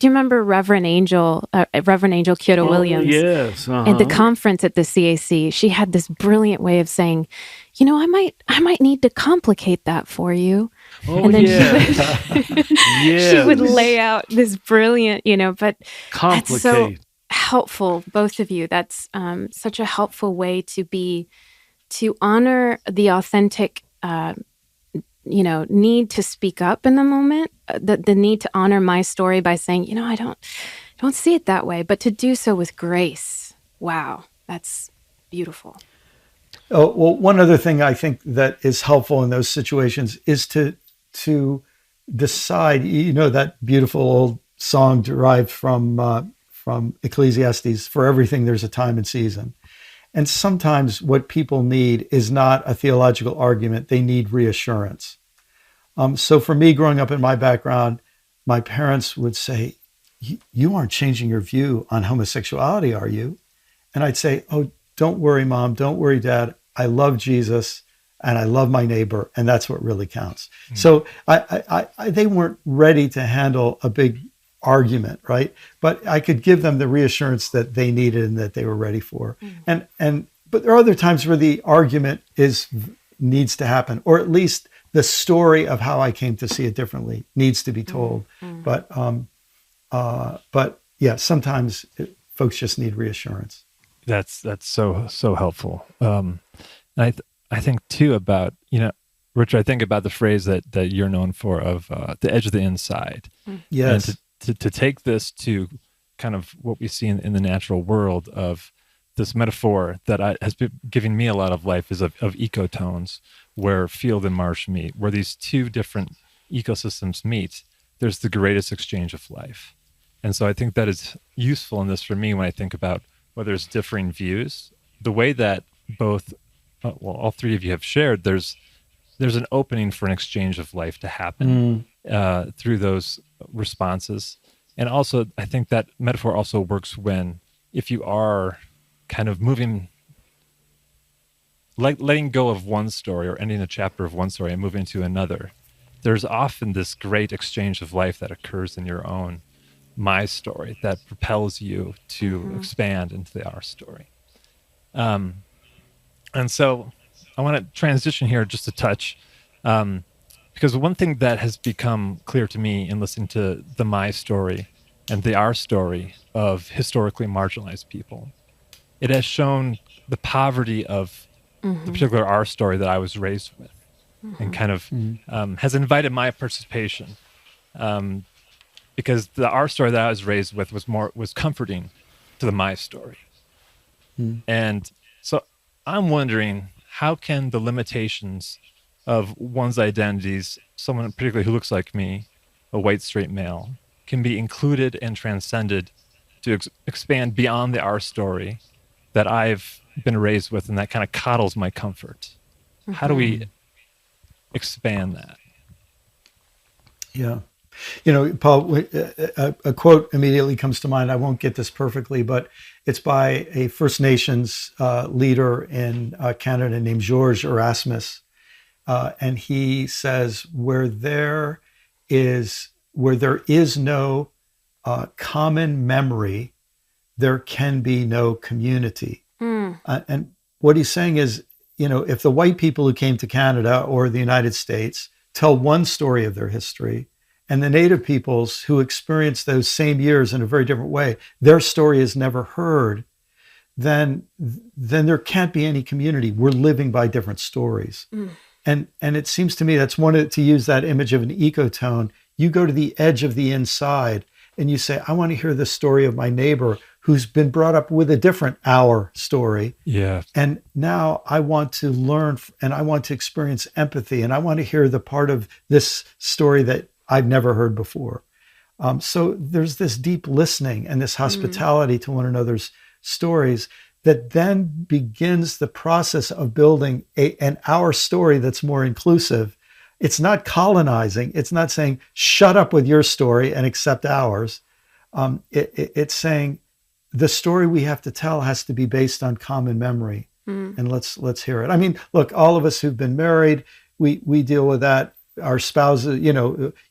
Reverend Angel Kyoto Williams? Yes. At the conference at the CAC, she had this brilliant way of saying, I might need to complicate that for you. And then she would lay out this brilliant, but complicate. That's so helpful, both of you. That's such a helpful way to be to honor the authentic, need to speak up in the moment, the need to honor my story by saying, I don't see it that way, but to do so with grace. Wow, that's beautiful. Oh, well, one other thing I think that is helpful in those situations is to decide, that beautiful old song derived from Ecclesiastes, for everything there's a time and season. And sometimes what people need is not a theological argument, they need reassurance. So for me, growing up in my background, my parents would say, you aren't changing your view on homosexuality, are you? And I'd say, oh, don't worry, Mom, don't worry, Dad. I love Jesus and I love my neighbor, and that's what really counts. Mm. So they weren't ready to handle a big argument, right? But I could give them the reassurance that they needed and that they were ready for. Mm. But there are other times where the argument needs to happen, or at least the story of how I came to see it differently needs to be told. Mm. But yeah, sometimes folks just need reassurance. That's so helpful. And I think too about, Richard, I think about the phrase that you're known for of the edge of the inside. Yes. And to take this to kind of what we see in the natural world of this metaphor that has been giving me a lot of life is of ecotones, where field and marsh meet, where these two different ecosystems meet, there's the greatest exchange of life. And so I think that is useful in this for me when I think about whether there's differing views, the way that all three of you have shared, there's an opening for an exchange of life to happen through those responses. And also, I think that metaphor also works if you are kind of moving, like letting go of one story or ending a chapter of one story and moving to another, there's often this great exchange of life that occurs in your own my story that propels you to expand into the our story. And so I want to transition here just a touch, because one thing that has become clear to me in listening to the my story and the our story of historically marginalized people, it has shown the poverty of the particular our story that I was raised with, and kind of has invited my participation. Because the our story that I was raised with was comforting to the my story. And so I'm wondering, how can the limitations of one's identities, someone particularly who looks like me, a white straight male, can be included and transcended to expand beyond the our story that I've been raised with and that kind of coddles my comfort? How do we expand that? Yeah. Paul, a quote immediately comes to mind. I won't get this perfectly, but it's by a First Nations leader in Canada named George Erasmus. And he says, where there is no common memory, there can be no community. And what he's saying is, if the white people who came to Canada or the United States tell one story of their history, and the Native peoples who experienced those same years in a very different way, their story is never heard, then there can't be any community. We're living by different stories. And it seems to me that's to use that image of an ecotone. You go to the edge of the inside and you say, I want to hear the story of my neighbor who's been brought up with a different our story. Yeah. And now I want to learn and I want to experience empathy and I want to hear the part of this story that I've never heard before. So there's this deep listening and this hospitality to one another's stories that then begins the process of building an our story that's more inclusive. It's not colonizing. It's not saying, shut up with your story and accept ours. It's saying the story we have to tell has to be based on common memory. And let's hear it. I mean, look, all of us who've been married, we deal with that. Our spouses,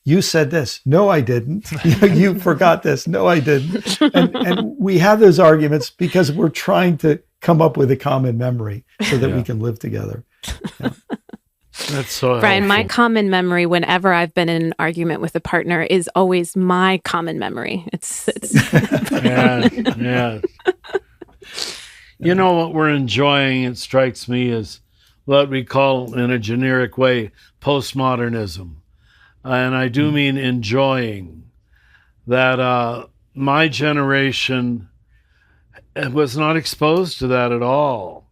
you said this. No, I didn't. You forgot this. No, I didn't. And we have those arguments because we're trying to come up with a common memory so that we can live together. Yeah. That's so Brian, helpful. my common memory whenever I've been in an argument with a partner is always my common memory. It's yeah. You know what we're enjoying, it strikes me, is what we call in a generic way postmodernism. And I do mean enjoying that. My generation was not exposed to that at all.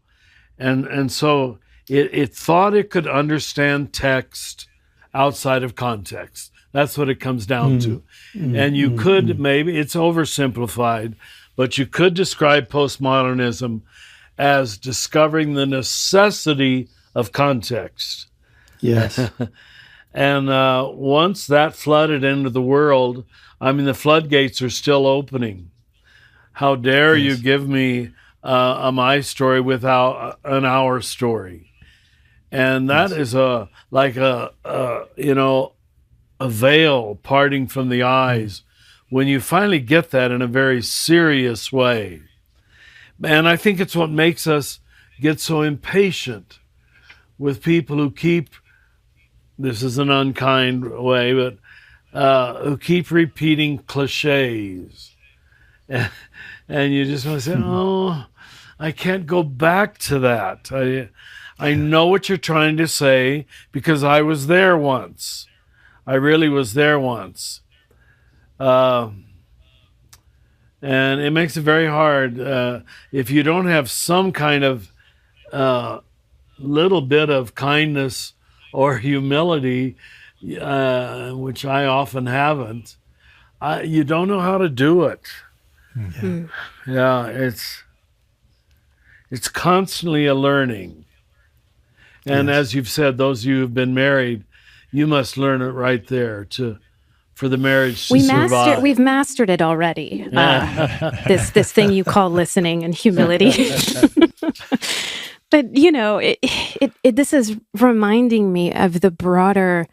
And so it thought it could understand text outside of context. That's what it comes down to. And you could, maybe it's oversimplified, but you could describe postmodernism as discovering the necessity of context. Yes. And once that flooded into the world, I mean, the floodgates are still opening. How dare you give me a my story without an our story? And that is like a veil parting from the eyes when you finally get that in a very serious way. And I think it's what makes us get so impatient with people who keep, this is an unkind way, but who keep repeating cliches. And you just want to say, oh, I can't go back to that. I know what you're trying to say because I was there once. I really was there once. And it makes it very hard if you don't have some kind of little bit of kindness or humility, which I often haven't. You don't know how to do it. Yeah, it's constantly a learning. And as you've said, those of you who've been married, you must learn it right there for the marriage to survive. We've mastered it already. This thing you call listening and humility. But this is reminding me of the broader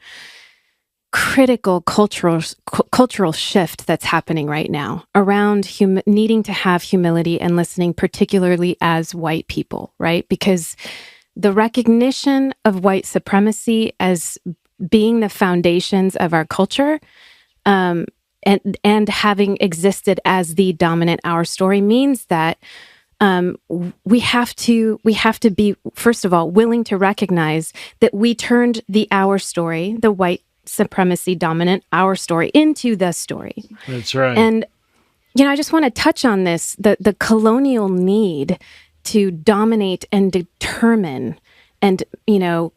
critical cultural shift that's happening right now around needing to have humility and listening, particularly as white people, right? Because the recognition of white supremacy as being the foundations of our culture, and having existed as the dominant our story means that we have to be, first of all, willing to recognize that we turned the our story, the white supremacy dominant our story, into the story. That's right. And I just want to touch on this, the colonial need to dominate and determine and,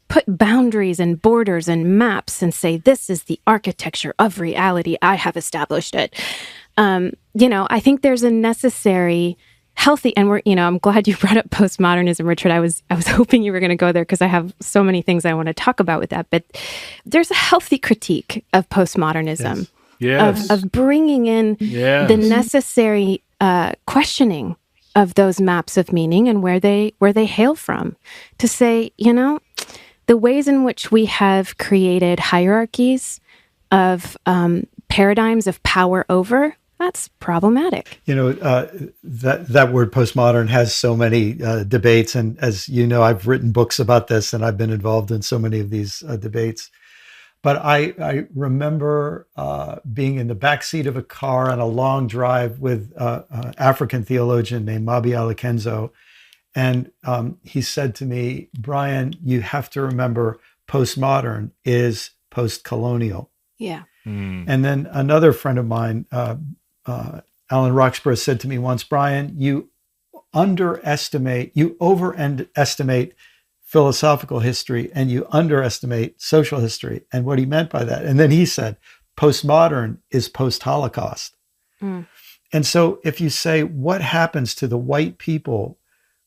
put boundaries and borders and maps and say, this is the architecture of reality. I have established it. I think there's a necessary, healthy, and I'm glad you brought up postmodernism, Richard. I was hoping you were going to go there because I have so many things I want to talk about with that. But there's a healthy critique of postmodernism, of bringing in the necessary questioning of those maps of meaning and where they hail from, to say, the ways in which we have created hierarchies of paradigms of power over, that's problematic. That word postmodern has so many debates. And as you know, I've written books about this and I've been involved in so many of these debates. But I remember being in the backseat of a car on a long drive with an African theologian named Mabi Alakenzo. And he said to me, Brian, you have to remember postmodern is post-colonial. Yeah. And then another friend of mine, Alan Roxburgh, said to me once, Brian, you overestimate philosophical history and you underestimate social history. And what he meant by that. And then he said, postmodern is post-Holocaust. And so if you say, what happens to the white people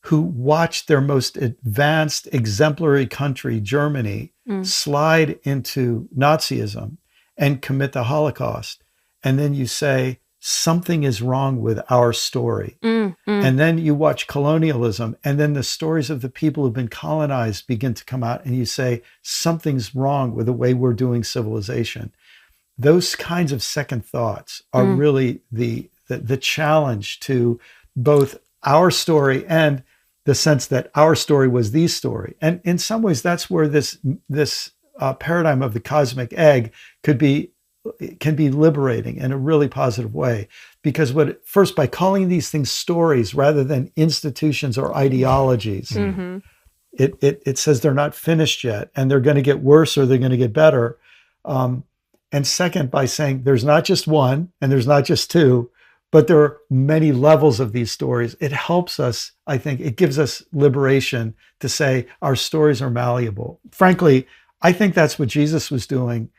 who watched their most advanced exemplary country, Germany, slide into Nazism and commit the Holocaust? And then you say, something is wrong with our story. And then you watch colonialism, and then the stories of the people who've been colonized begin to come out, and you say, something's wrong with the way we're doing civilization. Those kinds of second thoughts are really the challenge to both our story and the sense that our story was the story. And in some ways, that's where this paradigm of the cosmic egg can be liberating in a really positive way. Because by calling these things stories rather than institutions or ideologies, it says they're not finished yet, and they're going to get worse or they're going to get better. And second, by saying there's not just one and there's not just two, but there are many levels of these stories. It helps us, I think, it gives us liberation to say our stories are malleable. Frankly, I think that's what Jesus was doing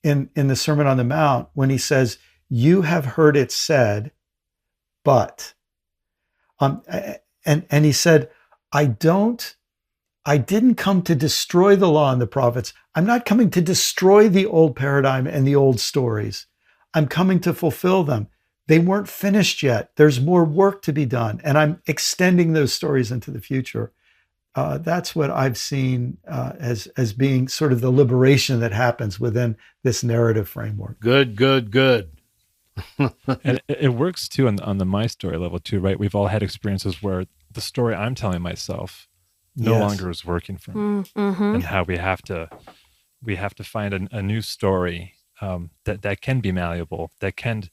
in the Sermon on the Mount when he says, you have heard it said, but, and he said, I didn't come to destroy the law and the prophets. I'm not coming to destroy the old paradigm and the old stories. I'm coming to fulfill them. They weren't finished yet. There's more work to be done. And I'm extending those stories into the future. That's what I've seen as being sort of the liberation that happens within this narrative framework. Good. And it works too on the my story level too, right? We've all had experiences where the story I'm telling myself no longer is working for me, and how we have to find a new story that can be malleable, that can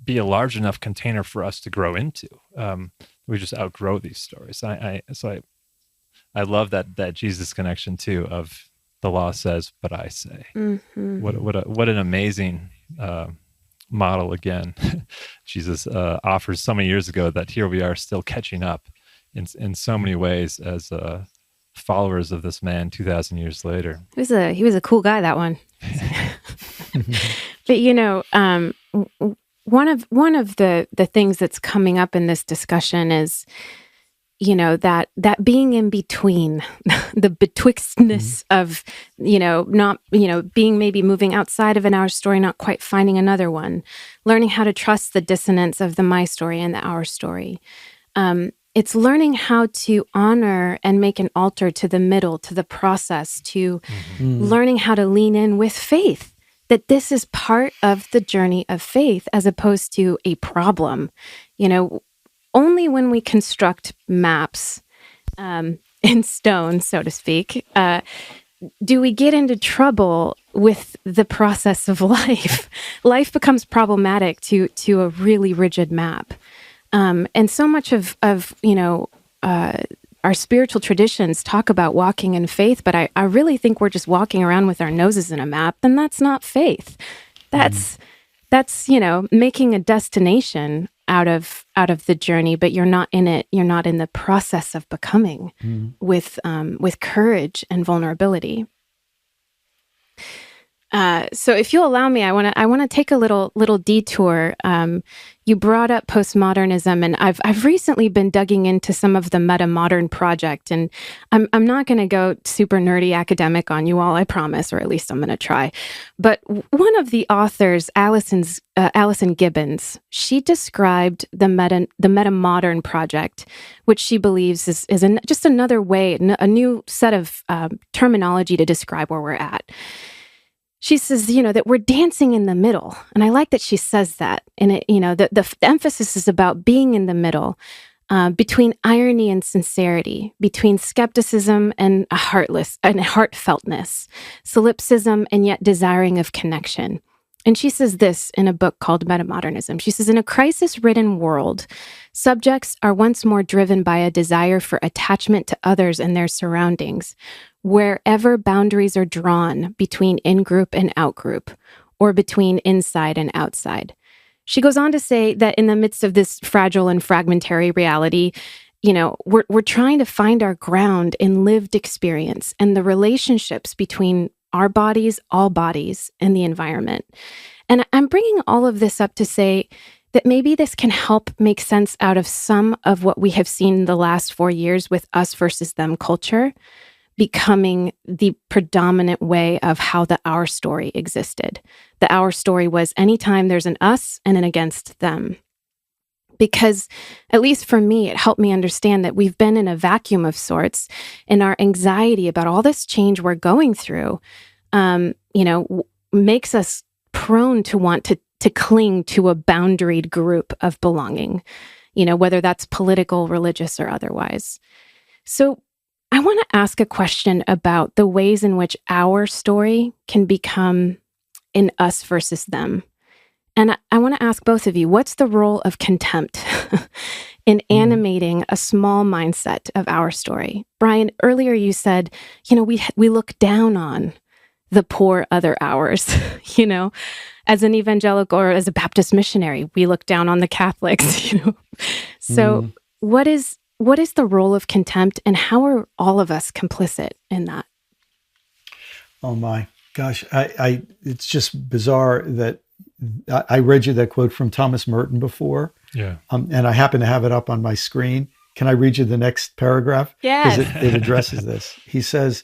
be a large enough container for us to grow into. We just outgrow these stories. I love that Jesus connection too of the law says, but I say. What an amazing model again. Jesus offers so many years ago that here we are still catching up in so many ways as followers of this man 2,000 years later. He was a cool guy, that one. But one of the things that's coming up in this discussion is, that being in between, the betwixtness of, not, being maybe moving outside of an our story, not quite finding another one, learning how to trust the dissonance of the my story and the our story. It's learning how to honor and make an altar to the middle, to the process, to learning how to lean in with faith, that this is part of the journey of faith as opposed to a problem. Only when we construct maps in stone, so to speak, do we get into trouble with the process of life. Life becomes problematic to a really rigid map. And so much of our spiritual traditions talk about walking in faith, but I really think we're just walking around with our noses in a map, and that's not faith. That's making a destination out of the journey, but you're not in it. You're not in the process of becoming with courage and vulnerability. So if you'll allow me, I want to take a little detour. You brought up postmodernism, and I've recently been digging into some of the meta-modern project, and I'm not going to go super nerdy academic on you all, I promise, or at least I'm going to try. But one of the authors, Alison Gibbons, she described the meta-modern project, which she believes is just another way, a new set of terminology to describe where we're at. She says, that we're dancing in the middle. And I like that she says that. And the emphasis is about being in the middle, between irony and sincerity, between skepticism and heartfeltness, solipsism and yet desiring of connection. And she says this in a book called Metamodernism. She says, in a crisis-ridden world, subjects are once more driven by a desire for attachment to others and their surroundings, wherever boundaries are drawn between in-group and out-group, or between inside and outside. She goes on to say that in the midst of this fragile and fragmentary reality, we're trying to find our ground in lived experience and the relationships between our bodies, all bodies, and the environment. And I'm bringing all of this up to say that maybe this can help make sense out of some of what we have seen the last 4 years with us versus them culture becoming the predominant way of how the our story existed. The our story was anytime there's an us and an against them. Because, at least for me, it helped me understand that we've been in a vacuum of sorts, and our anxiety about all this change we're going through, makes us prone to want to cling to a boundaried group of belonging, whether that's political, religious, or otherwise. So I want to ask a question about the ways in which our story can become an us versus them. And I want to ask both of you, what's the role of contempt in animating a small mindset of our story. Brian, earlier you said, we look down on the poor other hours, as an evangelical or as a Baptist missionary, we look down on the Catholics, So what is the role of contempt, and how are all of us complicit in that? Oh my gosh. It's just bizarre that I read you that quote from Thomas Merton before. Yeah. And I happen to have it up on my screen. Can I read you the next paragraph? Yes. Because it addresses this. He says,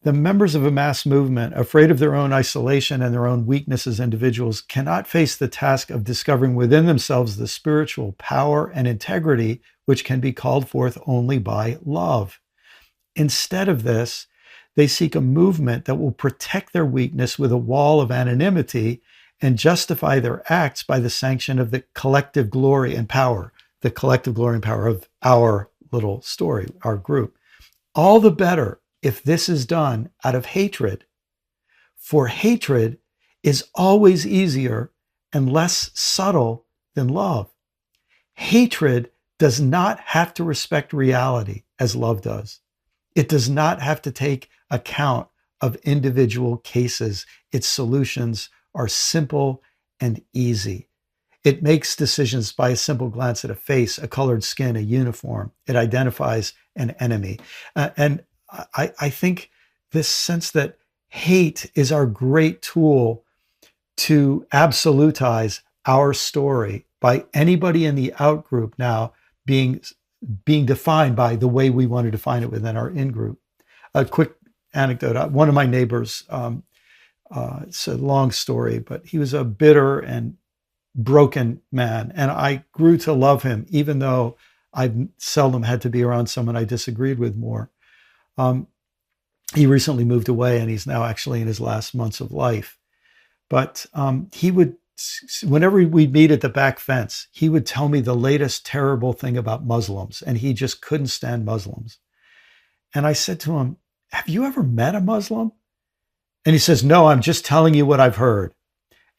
the members of a mass movement, afraid of their own isolation and their own weakness as individuals, cannot face the task of discovering within themselves the spiritual power and integrity which can be called forth only by love. Instead of this, they seek a movement that will protect their weakness with a wall of anonymity and justify their acts by the sanction of the collective glory and power of our little story, our group. All the better if this is done out of hatred, for hatred is always easier and less subtle than love. Hatred does not have to respect reality as love does. It does not have to take account of individual cases. Its solutions are simple and easy. It makes decisions by a simple glance at a face, a colored skin, a uniform. It identifies an enemy. And I think this sense that hate is our great tool to absolutize our story by anybody in the out group now being defined by the way we want to define it within our in group. A quick anecdote. One of my neighbors, it's a long story, but he was a bitter and broken man. And I grew to love him, even though I seldom had to be around someone I disagreed with more. He recently moved away and he's now actually in his last months of life. But he would, whenever we'd meet at the back fence, he would tell me the latest terrible thing about Muslims, and he just couldn't stand Muslims. And I said to him, have you ever met a Muslim? And he says, no, I'm just telling you what I've heard.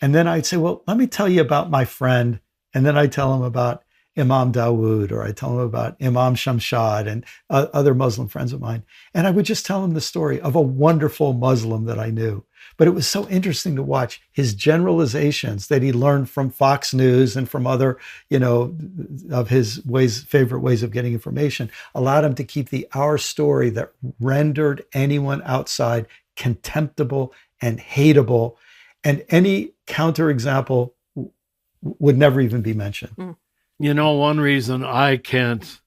And then I'd say, well, let me tell you about my friend. And then I tell him about Imam Dawood, or I tell him about Imam Shamshad and other Muslim friends of mine. And I would just tell him the story of a wonderful Muslim that I knew. But it was so interesting to watch his generalizations that he learned from Fox News and from other, of his favorite ways of getting information, allowed him to keep our story that rendered anyone outside contemptible and hateable. And any counterexample would never even be mentioned. One reason I can't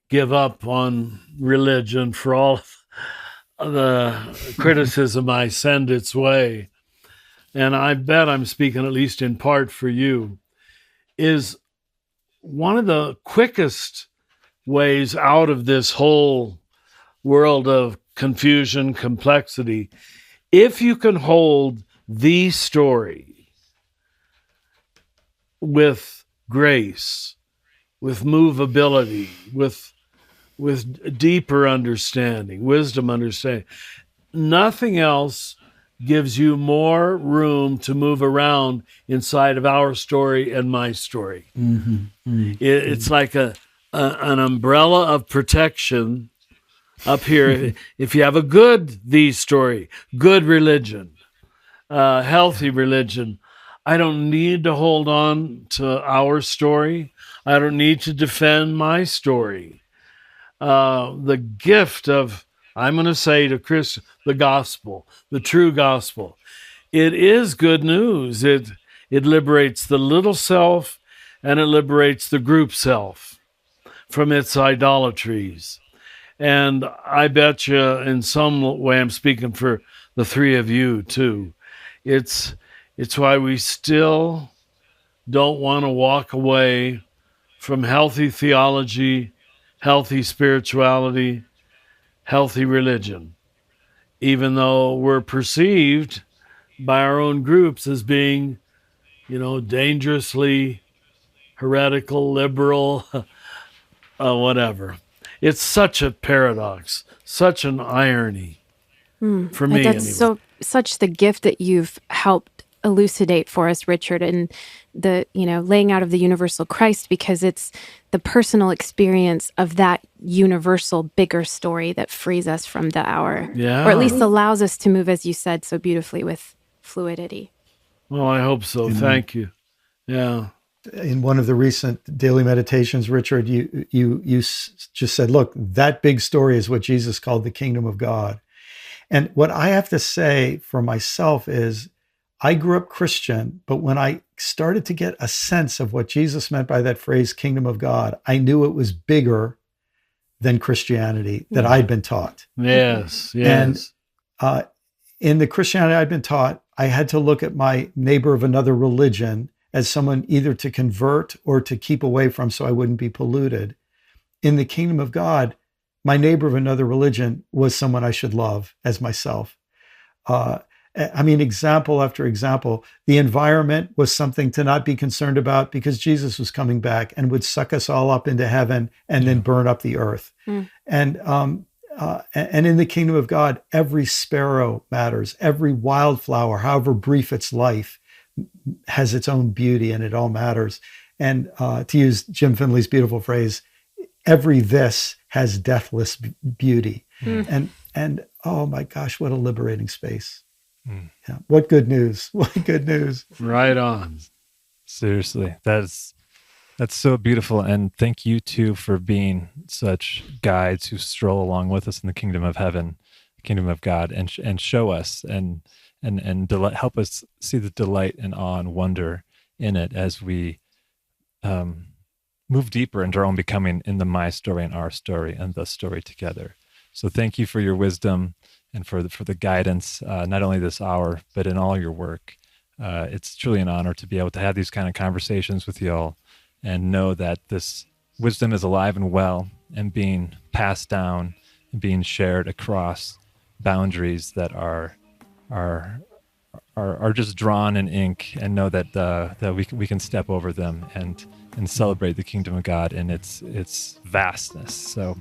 give up on religion for all the criticism I send its way, and I bet I'm speaking at least in part for you, is one of the quickest ways out of this whole world of confusion, complexity, if you can hold the story with grace, with movability, with deeper understanding, wisdom understanding. Nothing else gives you more room to move around inside of our story and my story. Mm-hmm. Mm-hmm. It's like an umbrella of protection up here. If you have a good story, good religion, healthy religion, I don't need to hold on to our story. I don't need to defend my story. The gift of, I'm going to say to Chris, the gospel, the true gospel. It is good news. It liberates the little self and it liberates the group self from its idolatries. And I bet you in some way, I'm speaking for the three of you too. It's why we still don't want to walk away from healthy theology, healthy spirituality, healthy religion, even though we're perceived by our own groups as being, dangerously heretical, liberal, whatever. It's such a paradox, such an irony for me. That's anyway. such the gift that you've helped elucidate for us, Richard, in the, laying out of the universal Christ, because it's the personal experience of that universal bigger story that frees us from the hour. Yeah. Or at least allows us to move, as you said so beautifully, with fluidity. Well, I hope so. Thank you. Yeah. In one of the recent daily meditations, Richard, you just said, look, that big story is what Jesus called the kingdom of God. And what I have to say for myself is, I grew up Christian, but when I started to get a sense of what Jesus meant by that phrase, kingdom of God, I knew it was bigger than Christianity that I'd been taught. Yes. And in the Christianity I'd been taught, I had to look at my neighbor of another religion as someone either to convert or to keep away from so I wouldn't be polluted. In the kingdom of God, my neighbor of another religion was someone I should love as myself. Example after example, the environment was something to not be concerned about because Jesus was coming back and would suck us all up into heaven and then burn up the earth. And in the kingdom of God, every sparrow matters. Every wildflower, however brief its life, has its own beauty, and it all matters. And to use Jim Finley's beautiful phrase, every this has deathless beauty. And oh my gosh, what a liberating space. Yeah. What good news. What good news. Right on. Seriously. That's so beautiful. And thank you too for being such guides who stroll along with us in the kingdom of heaven, kingdom of God, and show us and help us see the delight and awe and wonder in it as we move deeper into our own becoming in the my story and our story and the story together. So thank you for your wisdom and for the guidance, not only this hour, but in all your work. It's truly an honor to be able to have these kind of conversations with you all and know that this wisdom is alive and well and being passed down and being shared across boundaries that are just drawn in ink, and know that we can step over them and celebrate the kingdom of God in its vastness. So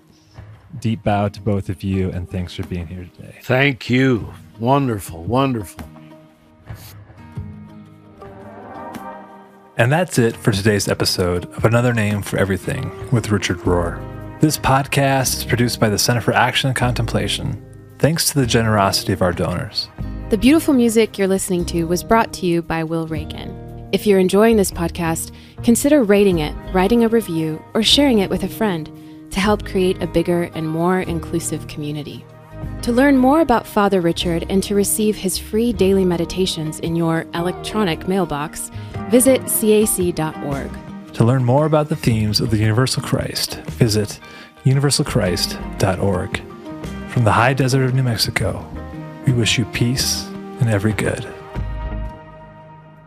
deep bow to both of you, and thanks for being here today. Thank you. Wonderful, wonderful. And that's it for today's episode of Another Name for Everything with Richard Rohr. This podcast is produced by the Center for Action and Contemplation, thanks to the generosity of our donors. The beautiful music you're listening to was brought to you by Will Reagan. If you're enjoying this podcast, consider rating it, writing a review, or sharing it with a friend to help create a bigger and more inclusive community. To learn more about Father Richard and to receive his free daily meditations in your electronic mailbox, visit cac.org. To learn more about the themes of the Universal Christ, visit universalchrist.org. From the high desert of New Mexico, we wish you peace and every good.